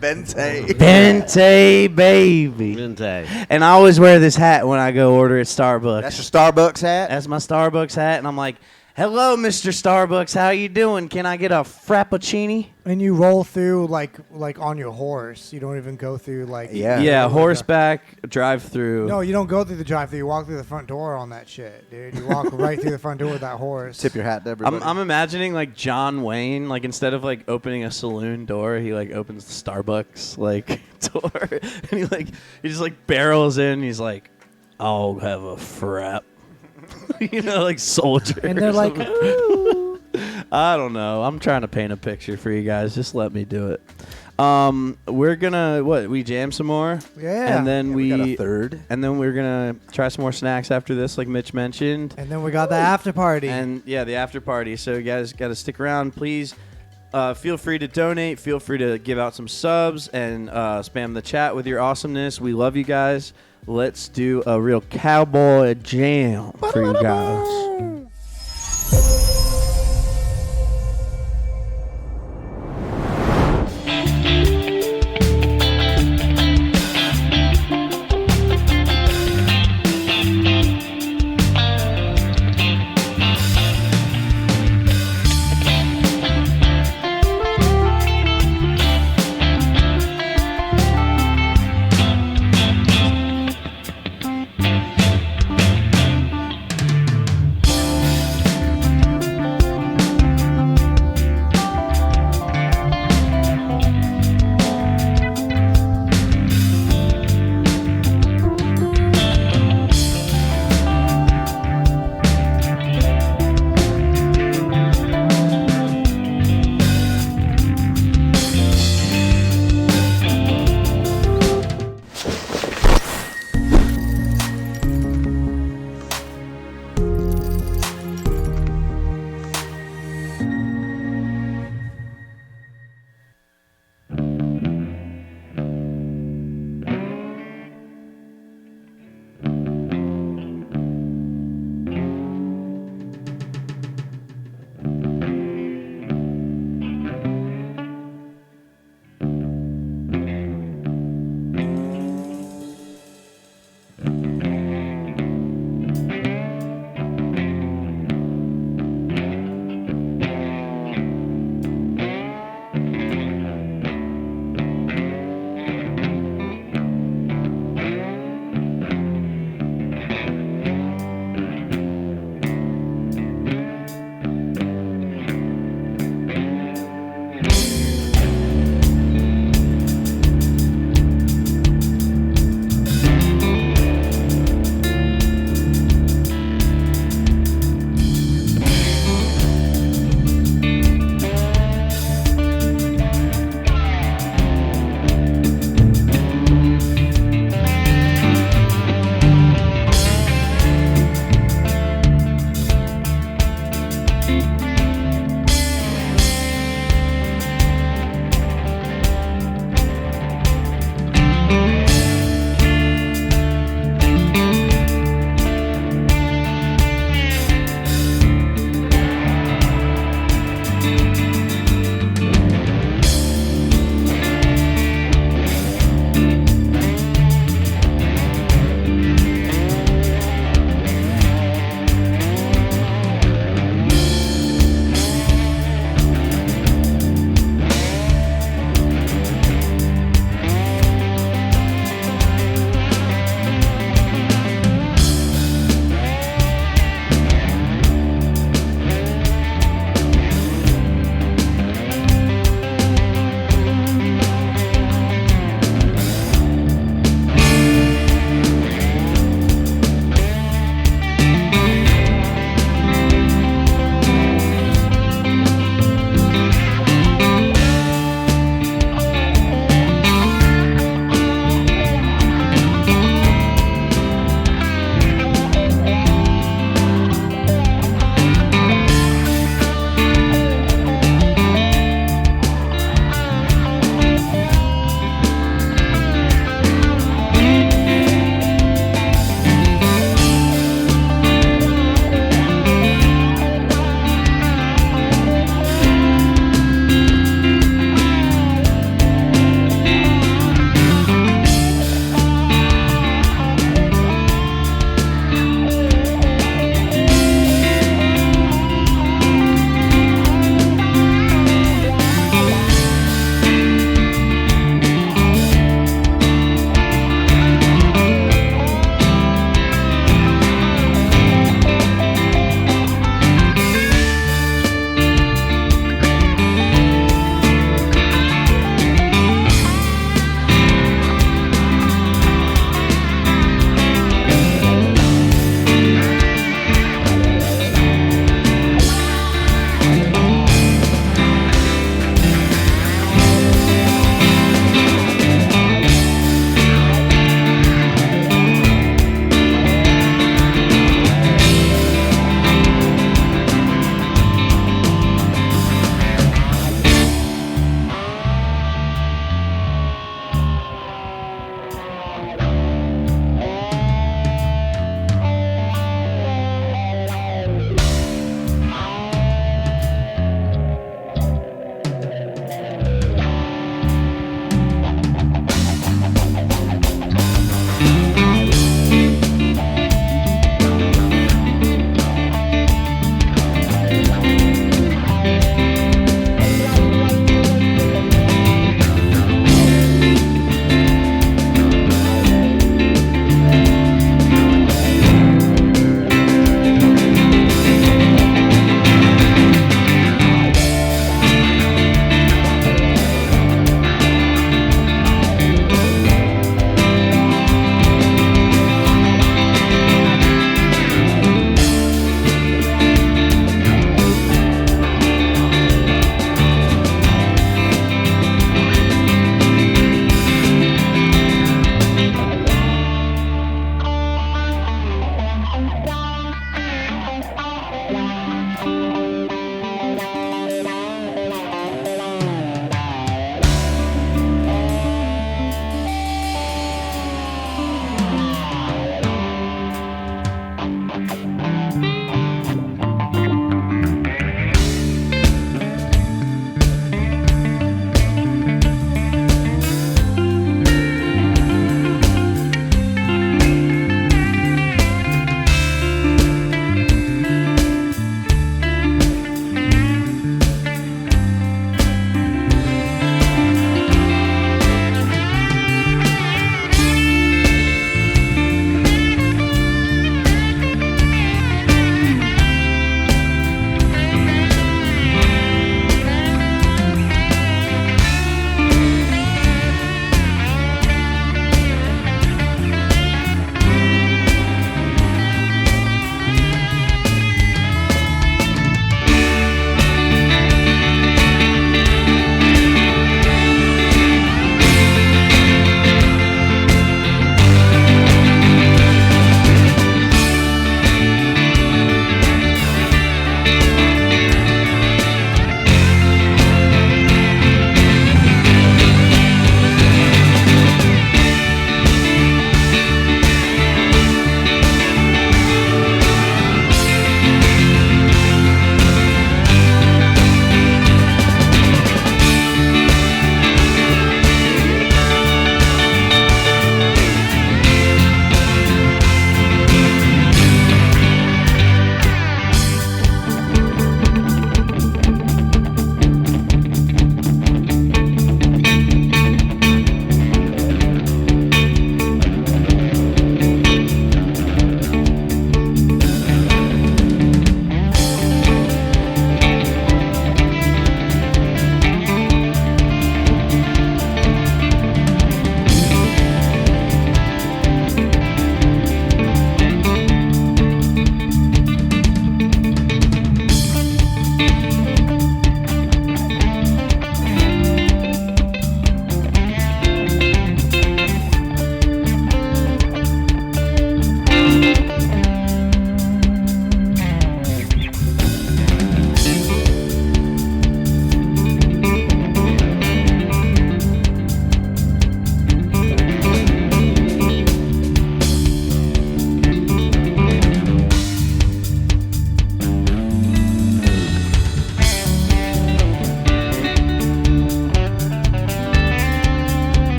Bente. Bente, baby. Vente. And I always wear this hat when I go order at Starbucks. That's your Starbucks hat? That's my Starbucks hat, and I'm like, "Hello, Mr. Starbucks. How you doing? Can I get a frappuccino?" And you roll through like on your horse. You don't even go through like Yeah. Yeah, horseback drive-through. No, you don't go through the drive-through. You walk through the front door on that shit, dude. You walk right through the front door with that horse. Tip your hat to everybody. I'm imagining like John Wayne, like instead of like opening a saloon door, he like opens the Starbucks like door, and he just like barrels in. He's like, "I'll have a frap," you know, like soldier. And they're or like, something. ooh. I don't know. I'm trying to paint a picture for you guys. Just let me do it. We're gonna we jam some more, Yeah. and then we got a third. and then we're gonna try some more snacks after this, like Mitch mentioned. And then we got the after party. And yeah, the after party. So you guys got to stick around, please. Feel free to donate. Feel free to give out some subs and spam the chat with your awesomeness. We love you guys. Let's do a real cowboy jam for you guys.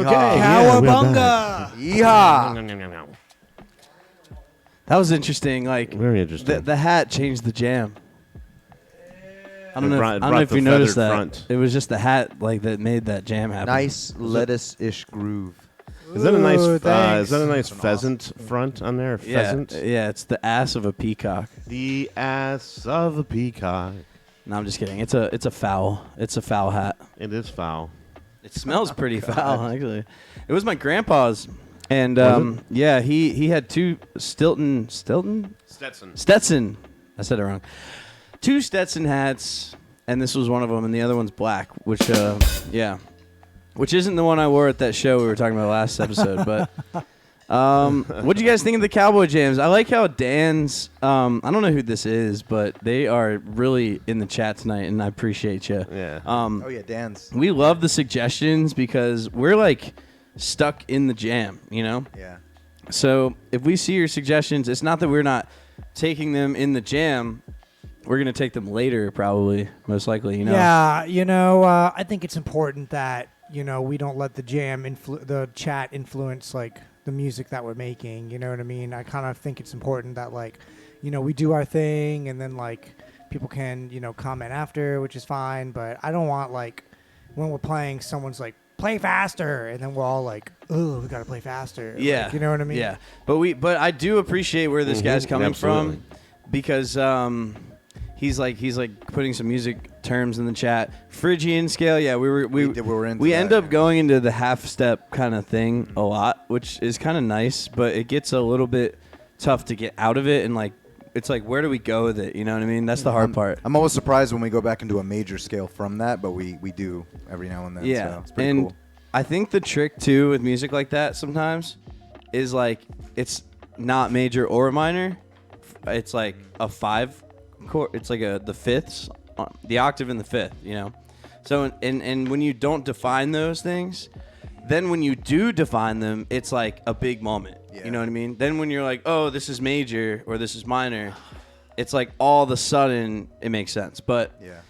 Cowabunga! Yeehaw! That was interesting. Like Very interesting. The hat changed the jam. I don't know. brought- I don't brought know if the you noticed feathered that. front. It was just the hat like that made that jam happen. Nice lettuce-ish groove. Is that a nice? Ooh, Is thanks. that a nice pheasant front on there? Yeah, Pheasant. yeah. It's the ass of a peacock. The ass of a peacock. No, I'm just kidding. It's a foul. It's a foul hat. It is foul. It smells pretty foul, actually. It was my grandpa's, and Was yeah, he had two Stetson. I said it wrong. Two Stetson hats, and this was one of them, and the other one's black, which which isn't the one I wore at that show we were talking about last episode. But what do you guys think of the Cowboy Jams? I like how Dan's. I don't know who this is, but they are really in the chat tonight, and I appreciate you. Yeah. Oh yeah, Dan's. We love the suggestions because we're like stuck in the jam, you know? Yeah. So if we see your suggestions, it's not that we're not taking them in the jam. We're going to take them later, probably, most likely, you know? Yeah, I think it's important that, we don't let the jam, the chat influence, like, the music that we're making, you know what I mean? I kind of think it's important that, like, we do our thing and then, like, people can, comment after, which is fine, but I don't want, like, when we're playing, someone's like, play faster, and then we're all like, oh, we got to play faster. Yeah. Like, you know what I mean? Yeah. But I do appreciate where this guy's coming from because he's like putting some music terms in the chat. Phrygian scale, yeah, we end up going into the half step kind of thing a lot, which is kind of nice, but it gets a little bit tough to get out of it, and like it's like, where do we go with it? You know what I mean? That's the hard part. I'm always surprised when we go back into a major scale from that, but we do every now and then. Yeah, so it's pretty and cool. I think the trick too with music like that sometimes is like it's not major or minor. It's like a 5 chord. It's like the fifths, the octave and the fifth. You know, so and when you don't define those things, then when you do define them, it's like a big moment. Yeah. You know what I mean? Then when you're like, oh, this is major or this is minor, it's like all of a sudden it makes sense. But yeah.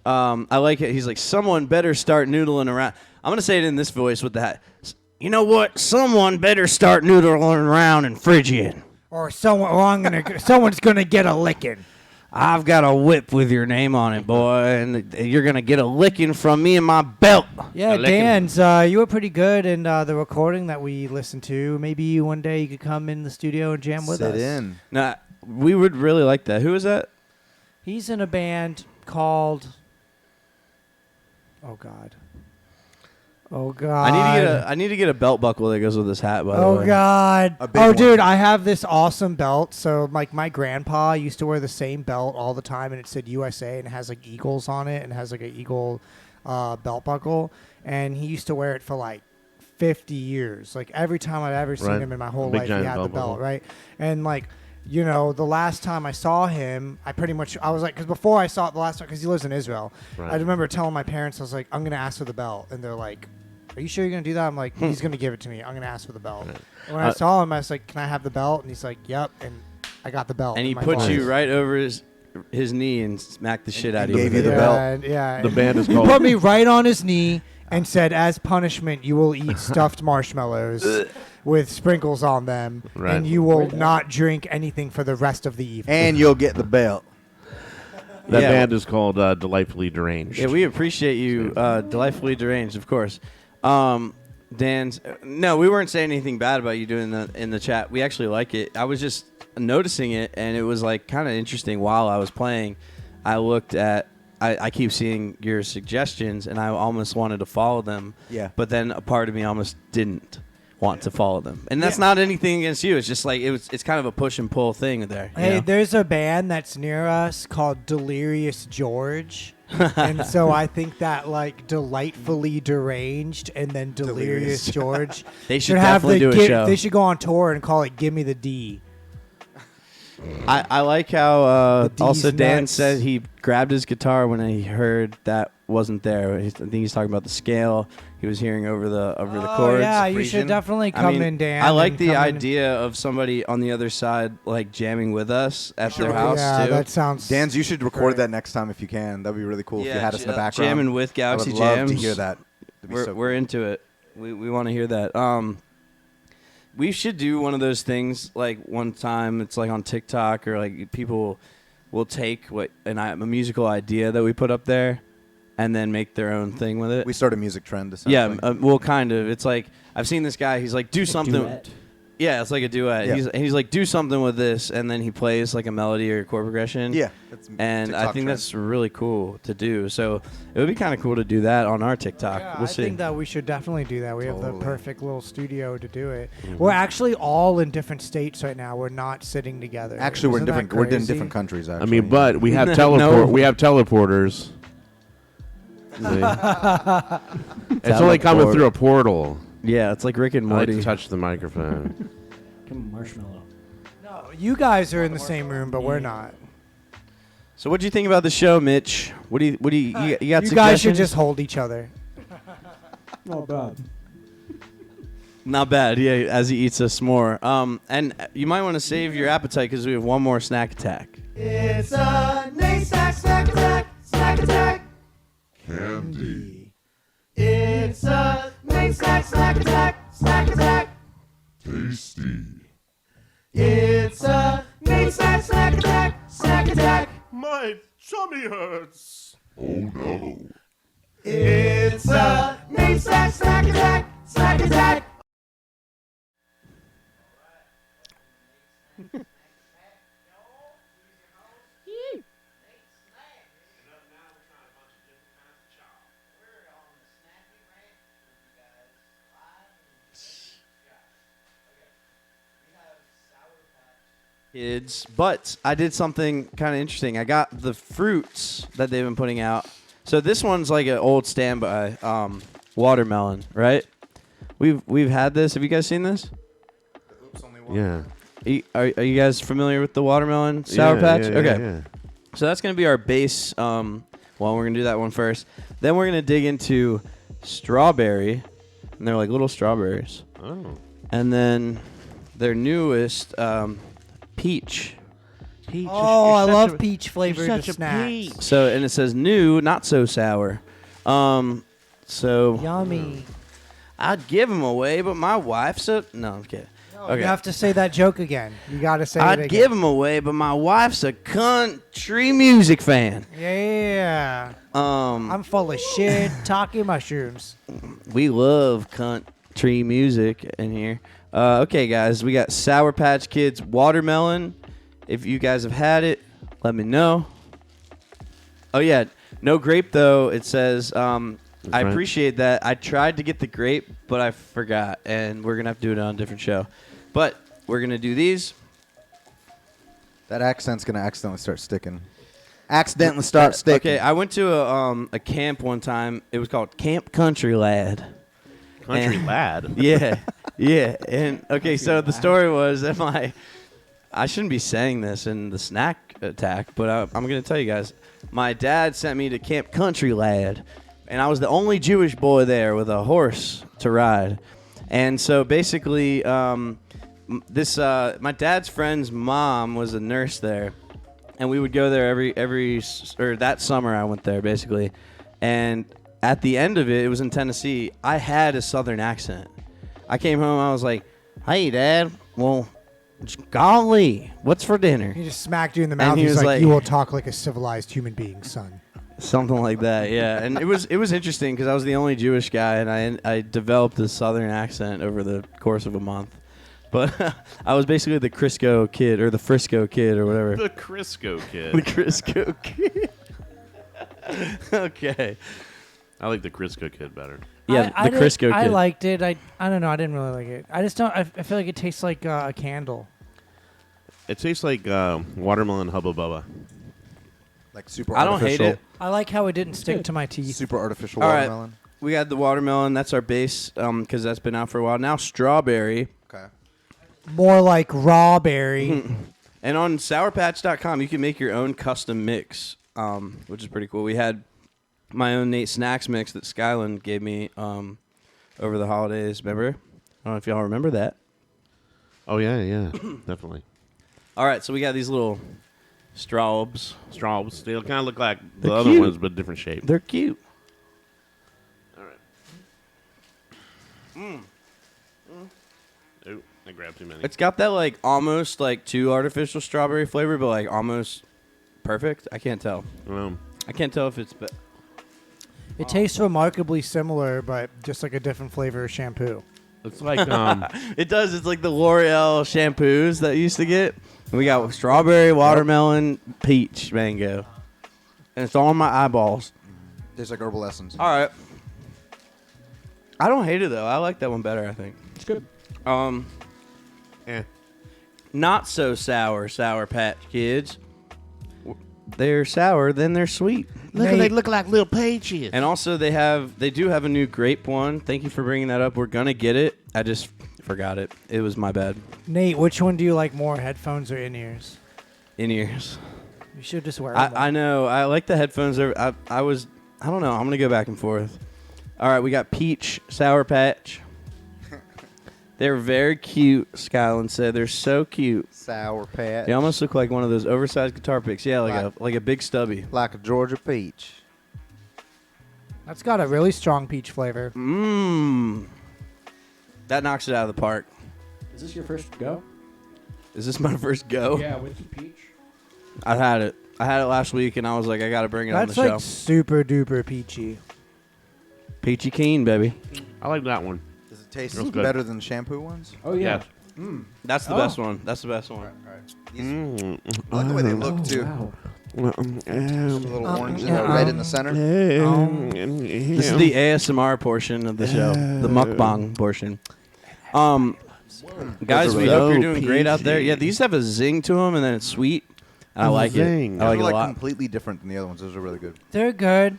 I like it. He's like, someone better start noodling around. I'm going to say it in this voice with that. You know what? Someone better start noodling around in Phrygian. Or someone's gonna get a licking. I've got a whip with your name on it, boy, and you're going to get a licking from me and my belt. Yeah, Dan's, you were pretty good in the recording that we listened to. Maybe one day you could come in the studio and jam with us. Sit in. Nah, we would really like that. Who is that? He's in a band called... Oh, God. I need to get a belt buckle that goes with this hat, by the way. Oh, God. A big Oh, one. dude, I have this awesome belt. So, like, my grandpa used to wear the same belt all the time, and it said USA, and it has, like, eagles on it, and has, like, an eagle belt buckle. And he used to wear it for, like, 50 years. Like, every time I've ever seen him in my whole life, he had the belt, right? And, like... the last time I saw him, I was like, because before I saw it the last time, because he lives in Israel, Right. I remember telling my parents, I was like, I'm going to ask for the belt. And they're like, are you sure you're going to do that? I'm like, he's going to give it to me. I'm going to ask for the belt. Right. And when I saw him, I was like, can I have the belt? And he's like, yep. And I got the belt. And he in my put phone. you right over his knee and smacked the shit out of you. gave you the Yeah, belt. yeah. The band is He called. put me right on his knee and said, as punishment, you will eat stuffed marshmallows with sprinkles on them, Right. and you will not drink anything for the rest of the evening. And you'll get the belt. That Yeah. band is called Delightfully Deranged. Yeah, we appreciate you. Delightfully deranged, of course. Dan's. No, we weren't saying anything bad about you doing that in the chat. We actually like it. I was just noticing it, and it was like kind of interesting. While I was playing, I looked at. I keep seeing your suggestions, and I almost wanted to follow them. Yeah. But then a part of me almost didn't want to follow them, and that's not anything against you. It's just like it's kind of a push and pull thing there. you Hey, know? there's a band that's near us called Delirious George. And so I think that, like, Delightfully Deranged and then Delirious George They should have definitely do a show. They should go on tour and call it Gimme the D. I like how The D's also Dan nuts. said he grabbed his guitar when he heard that wasn't there. I think he's talking about the scale he was hearing over the chords. Yeah, you Frisian. should definitely I come mean, in, Dan. I like and the come in. idea of somebody on the other side like jamming with us at their house Yeah, too. that sounds... Dan's, you should record Great. that next time if you can. That'd be really cool if you Yeah, had us in the background. jamming with Galaxy I would love Jams. to hear that. That'd be We're so cool. into it. We want to hear that. We should do one of those things like one time. It's like on TikTok or like people will take a musical idea that we put up there and then make their own thing with it. We start a music trend, essentially. Yeah, well, kind of. It's like I've seen this guy. He's like, do something. Duet. Yeah, it's like a duet. Yeah. He's like, do something with this, and then he plays like a melody or a chord progression. Yeah. And I TikTok think trend. that's really cool to do. So it would be kind of cool to do that on our TikTok. Yeah, We'll I see. think that we should definitely do that. We have the Totally. perfect little studio to do it. We're actually all in different states right now. We're not sitting together. Actually, we're in Isn't that different. We're in crazy? different countries. I Actually. mean, but we have No. we have teleporters. It's only coming through a portal. Yeah, it's like Rick and I like Morty. to touch the microphone. Come marshmallow. No, you guys are in the same room, but we're not. So what do you think about the show, Mitch? What do you got You suggestions? guys should just hold each other. Not bad. Not bad, yeah, as he eats a s'more. And you might want to save your appetite because we have one more snack attack. It's a snack attack. Candy. It's a snack attack. Tasty. It's a snack attack. My tummy hurts. Oh no. It's a snack attack. Kids, but I did something kind of interesting. I got the fruits that they've been putting out. So this one's like an old standby, watermelon, right? We've had this. Have you guys seen this? Yeah. Are you guys familiar with the watermelon Sour Patch? Yeah, okay. yeah. So that's going to be our base. Well, we're going to do that one first. Then we're going to dig into strawberry. And they're like little strawberries. Oh. And then their newest, peach. Peach. Oh, I love peach flavored snacks. So, and it says new, not so sour. So Yummy. I'd give them away, but my wife's a... No, I'm kidding. Okay. You have to say that joke again. You got to say it I'd again. give them away, but my wife's a country music fan. Yeah. I'm full of shit. Talking mushrooms. We love country music in here. Okay, guys, we got Sour Patch Kids watermelon. If you guys have had it, let me know. Oh, yeah. No grape, though. It says, I right. appreciate that. I tried to get the grape, but I forgot, and we're going to have to do it on a different show. But we're going to do these. That accent's gonna accidentally start sticking. Accidentally start sticking. Okay, I went to a camp one time. It was called Camp Country Lad. Country And- lad. Yeah, yeah. And okay, so the story was that I shouldn't be saying this in the snack attack, but I'm going to tell you guys. My dad sent me to Camp Country Lad, and I was the only Jewish boy there with a horse to ride. And so basically, my dad's friend's mom was a nurse there, and we would go there or that summer I went there basically, and at the end of it, it was in Tennessee. I had a Southern accent. I came home, I was like, "Hey, Dad, well, golly, what's for dinner?" He just smacked you in the And mouth. he He's was like, like- "You will talk like a civilized human being, son." Something like that, yeah. And it was interesting because I was the only Jewish guy, and I developed a Southern accent over the course of a month. But I was basically the Crisco kid or the Frisco kid or whatever. The Crisco kid. The Crisco kid. Okay. I like the Crisco kid better. Yeah, I the Crisco kid. I liked it. I don't know. I didn't really like it. I just don't. I feel like it tastes like a candle. It tastes like watermelon Hubba Bubba. Like super I don't artificial. hate it. I like how it didn't stick to my teeth. Super artificial All right. watermelon. We got the watermelon. That's our base because that's been out for a while. Now strawberry. Okay. More like raw berry. And on sourpatch.com, you can make your own custom mix, which is pretty cool. We had my own Nate Snacks mix that Skyland gave me over the holidays. Remember? I don't know if y'all remember that. Oh, yeah, definitely. All right, so we got these little straubs. Straws. They kind of look like the They're other cute. ones, but different shape. They're cute. All right. Oh, I grabbed too many. It's got that like almost like too artificial strawberry flavor, but like almost perfect. I can't tell. I can't tell if it's. It tastes remarkably similar, but just like a different flavor of shampoo. It's like It does. It's like the L'Oreal shampoos that you used to get. And we got strawberry, watermelon, peach, mango, and it's all on my eyeballs. Tastes like herbal essence. All right. I don't hate it though. I like that one better. I think It's good. Not so sour Sour Patch Kids. They're sour, then they're sweet. Look, they look like little peaches. And also they do have a new grape one. Thank you for bringing that up. We're gonna get it. I just forgot it. It was my bad. Nate, which one do you like more, headphones or in-ears? In-ears. You should just wear them. I know. I like the headphones. I don't know. I'm gonna go back and forth. All right, we got peach Sour Patch. They're very cute, Skyland said. They're so cute. Sour Patch. They almost look like one of those oversized guitar picks. Yeah, like a big stubby. Like a Georgia peach. That's got a really strong peach flavor. That knocks it out of the park. Is this your first go? Is this my first go? Yeah, with the peach. I had it last week, and I was like, I got to bring it on the That's like show. super duper peachy. Peachy Keen, baby. I like that one. Does it taste Feels good. better than shampoo ones? Oh, yeah. That's the best one. That's the best one. I like the way they look, too. Wow. A little orange and red in the center. This is the ASMR portion of the show, the mukbang portion. Guys, we hope you're doing great out there. Yeah, these have a zing to them, and then it's sweet. And I like it. Zing. I like it They're a lot. completely different than the other ones. Those are really good. They're good.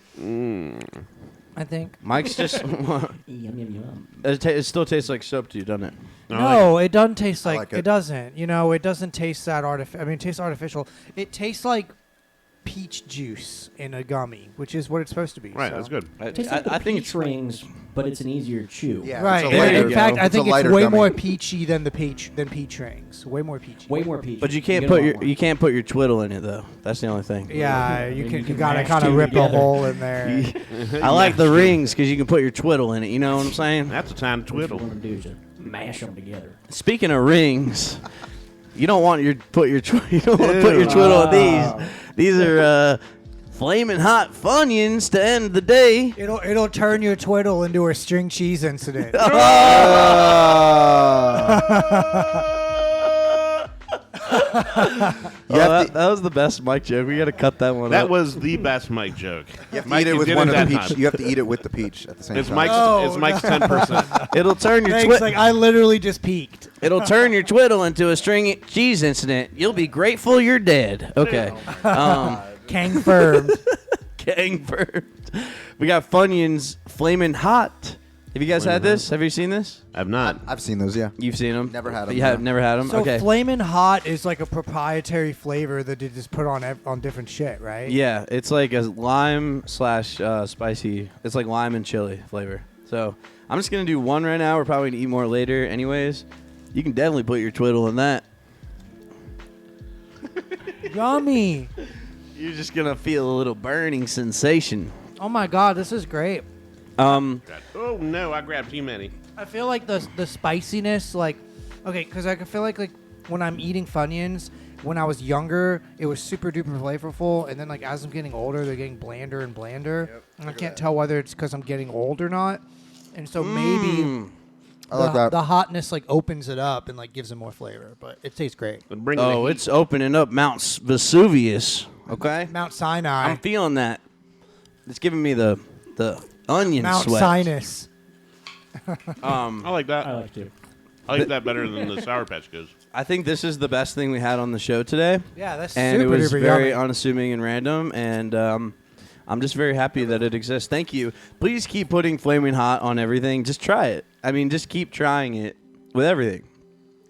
I think. Mike's just. Yum, yum, yum. It still tastes like soap to you, doesn't it? No, it doesn't taste like, like it. it. Doesn't. You know, it doesn't taste that artificial. I mean, it tastes artificial. It tastes like peach juice in a gummy, which is what it's supposed to be. Right, so. that's good. It tastes like the I think peach rings, but it's an easier chew. Yeah, Right. it's a lighter, In fact, I it's a think it's lighter way gummy. more peachy than peach rings. Way more peachy. Way more peach. But you can't get put a lot more. you can't put your twiddle in it though. That's the only thing. Yeah, And you you can gotta mash kind of two rip a together. hole in there. I like the rings because you can put your twiddle in it. You know what I'm saying? That's the time to What you twiddle. want to do is just mash them together. Speaking of rings, you don't want your put your twiddle in these. These are flaming hot Funyuns to end the day. It'll turn your twiddle into a string cheese incident. That was the best Mike joke. We got to cut that one. That up. was the best Mike joke. You have to Mike, eat it you with did one it of the that peach. time. You have to eat it with the peach at the same It's time. Mike's. No, It's Mike's 10%. It'll turn your Thanks, like I literally just peeked. it'll turn your twiddle into a string cheese incident. You'll be grateful you're dead. Okay. Confirmed. Gangford. We got Funyuns Flaming Hot. Have you guys had this? Have you seen this? I've not. I've seen those, yeah. You've seen them? Never had 'em, You have no. never had them? So okay. Flamin' Hot is like a proprietary flavor that they just put on different shit, right? Yeah, it's like a lime / spicy. It's like lime and chili flavor. So I'm just gonna do one right now. We're probably gonna eat more later, anyways. You can definitely put your twiddle in that. Yummy. You're just gonna feel a little burning sensation. Oh my god, this is great. Oh no, I grabbed too many. I feel like the spiciness, like, okay, because I feel like when I'm eating Funyuns, when I was younger, it was super duper flavorful, and then like as I'm getting older, they're getting blander and blander, and I can't tell whether it's because I'm getting old or not, and so maybe I like that. the hotness like opens it up and like gives it more flavor, but it tastes great. Oh, it's opening up Mount Vesuvius. Okay, Mount Sinai. I'm feeling that. It's giving me the onion Mount sweat. Sinus. I like that. I like to. I like that better than the Sour Patch Kids. I think this is the best thing we had on the show today. Yeah, that's and super it was duper very yummy. unassuming and random, and I'm just very happy that it exists. Thank you. Please keep putting Flaming Hot on everything. Just try it. I mean, just keep trying it with everything.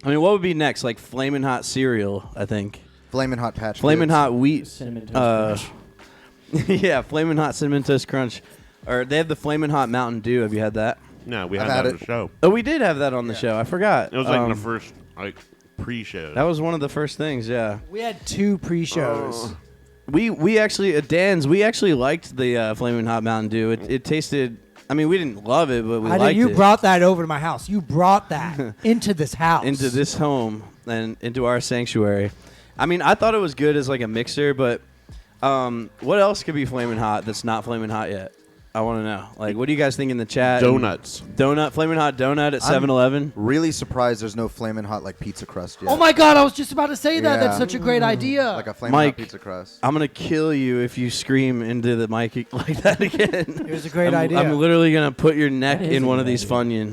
I mean, what would be next? Like Flaming Hot cereal, I think. Flamin' Hot Patch Flaming Kids. Hot wheat. Cinnamon Toast Crunch. Yeah, Flaming Hot Cinnamon Toast Crunch. Or they have the Flaming Hot Mountain Dew. Have you had that? No, we I've had had that on it. the show. Oh, we did have that on the show. I forgot. It was like the first pre-show. That was one of the first things, yeah. We had 2 pre-shows. We actually at Dan's we actually liked the Flaming Hot Mountain Dew. It tasted I mean, we didn't love it, but we I liked did, you it. brought that over to my house. You brought that into this house. Into this home and into our sanctuary. I mean, I thought it was good as like a mixer, but what else could be flaming hot that's not flaming hot yet? I want to know. Like, what do you guys think in the chat? Donuts. Flaming hot donut at 7-Eleven. Really surprised there's no flaming hot like pizza crust yet. Oh my God, I was just about to say that. Yeah. That's such a great idea. Like a flaming Mike, hot pizza crust. I'm going to kill you if you scream into the mic like that again. It was a great idea. I'm literally going to put your neck That is in a one good of these idea.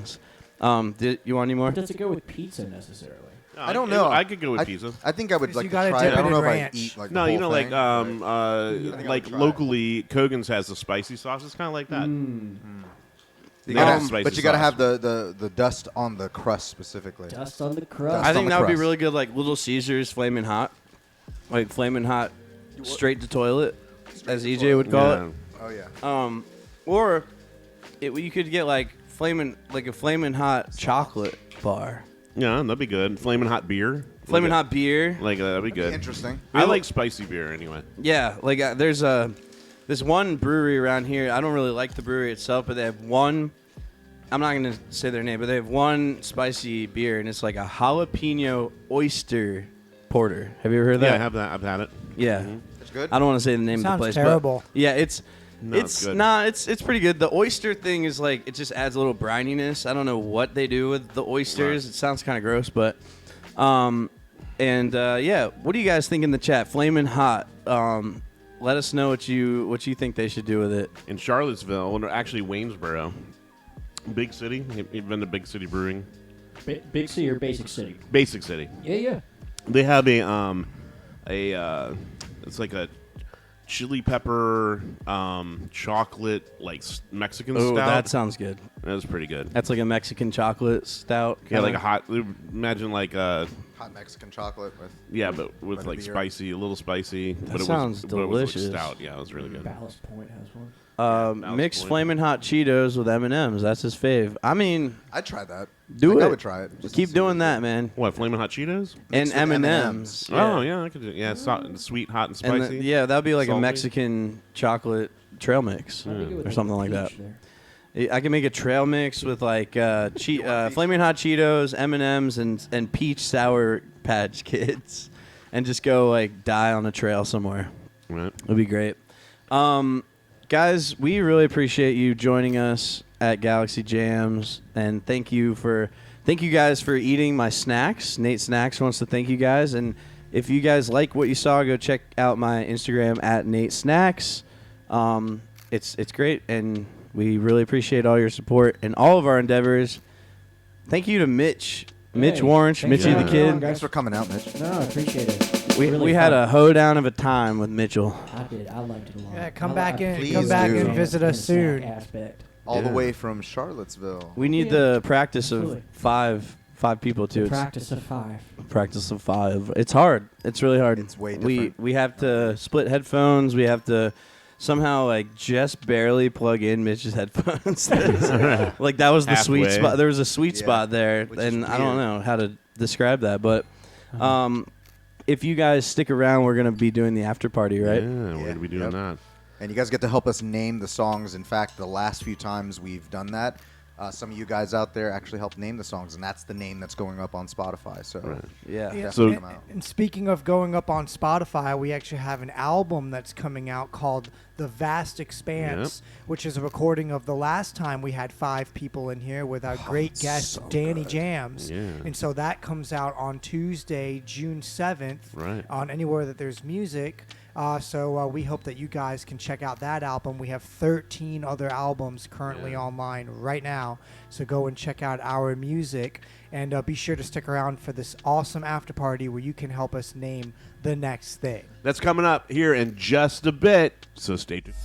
Funyuns. You want any more? Does it go with pizza necessarily? I don't know. I could go with pizza. I think I would Because like you to gotta try it. dip I it don't know in if ranch. I'd eat like No, the you whole know, thing, but I think I like would try locally, Kogan's has the spicy sauce. It's kind of like that. You They have gotta, spicy but you got to sauce. have the dust on the crust specifically. Dust on the crust. Dust I think on the that would be crust. really good, like Little Caesars Flaming Hot. Like Flaming Hot straight to toilet, as EJ would call it. Oh yeah. Or you could get like a flaming hot chocolate bar. Yeah, that'd be good. Flaming hot beer. Flaming hot beer. Like that'd be good. Interesting. I like spicy beer anyway. Yeah, like there's this one brewery around here. I don't really like the brewery itself, but they have one. I'm not gonna say their name, but they have one spicy beer, and it's like a jalapeno oyster porter. Have you ever heard of that? Yeah, I have that. I've had it. Yeah. It's good. I don't want to say the name Sounds of the place. terrible. But yeah, it's good. it's pretty good. The oyster thing is like it just adds a little brininess. I don't know what they do with the oysters. Right. It sounds kind of gross, but yeah. What do you guys think in the chat? Flamin' hot. Let us know what you think they should do with it. In Charlottesville, or actually Waynesboro, big city. You've been to Big City Brewing. Big city or basic city? Basic City. Yeah. They have it's like a chili pepper chocolate like Mexican Oh, stout. that sounds good. That was pretty good. That's like a Mexican chocolate stout. Yeah, like kinda. a hot. Imagine like a Hot Mexican chocolate with. but with Quite a like beer. spicy, a little spicy. That but it sounds was, but it was like delicious. stout. Yeah, it was really good. Ballast Point has one. Ballast Mixed Point. flaming hot Cheetos with M&Ms. That's his fave. I mean, I'd try that. do I think it. I would try it. just to Keep see doing what that, man. What, Flamin' Hot Cheetos? And Mixed with M&Ms. Oh yeah, I could do. Yeah, sweet, hot, and And spicy. yeah, that would be like a Salty. Mexican chocolate trail mix or something like that. I can make a trail mix with like flaming hot Cheetos, M&Ms, and peach sour patch kids, and just go like die on a trail somewhere. Right. It'd be great. Guys, we really appreciate you joining us at Galaxy Jams, and thank you guys for eating my snacks. Nate Snacks wants to thank you guys, and if you guys like what you saw, go check out my Instagram at Nate Snacks. It's great, and we really appreciate all your support and all of our endeavors. Thank you to Mitch Waranch, thanks Mitchy for the having me Kid. on, guys. Thanks for coming out, Mitch. No, I appreciate it. We Really had fun. a hoedown of a time with Mitchell. I did. I liked it a lot. Yeah, come I back li- in- Please come back do. and visit us In the snack soon. Aspect. All the Yeah. way from Charlottesville. We need Yeah, the practice of absolutely. five people too. The It's practice of 5. practice of 5. It's hard. It's really hard. It's way We different. have to split headphones. We have to somehow like just barely plug in Mitch's headphones. Like that was the sweet Halfway. spot. There was a sweet Yeah, spot there, which is and I don't weird. know how to describe that, but if you guys stick around, we're gonna be doing the after party, right? Yeah, we're gonna be doing Yep. that. And you guys get to help us name the songs. In fact, the last few times we've done that, some of you guys out there actually helped name the songs, and that's the name that's going up on Spotify. So Right. Yeah. Yeah, So- and speaking of going up on Spotify, we actually have an album that's coming out called The Vast Expanse, which is a recording of the last time we had 5 people in here with our great guest, Danny Jams. Yeah. And so that comes out on Tuesday, June 7th, Right. on anywhere that there's music. So we hope that you guys can check out that album. We have 13 other albums currently online right now. So go and check out our music. And be sure to stick around for this awesome after party where you can help us name the next thing. That's coming up here in just a bit. So stay tuned.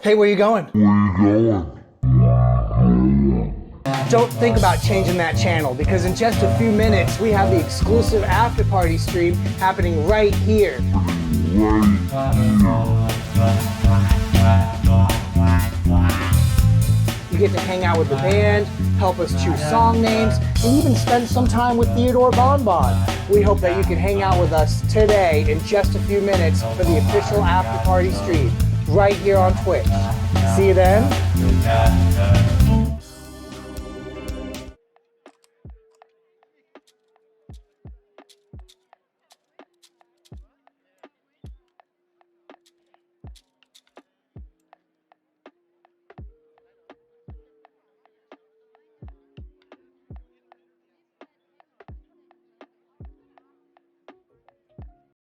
Hey, where you going? Don't think about changing that channel because in just a few minutes we have the exclusive after party stream happening right here. You get to hang out with the band, help us choose song names, and even spend some time with Theodore Bonbon. We hope that you can hang out with us today in just a few minutes for the official after party stream right here on Twitch. See you then.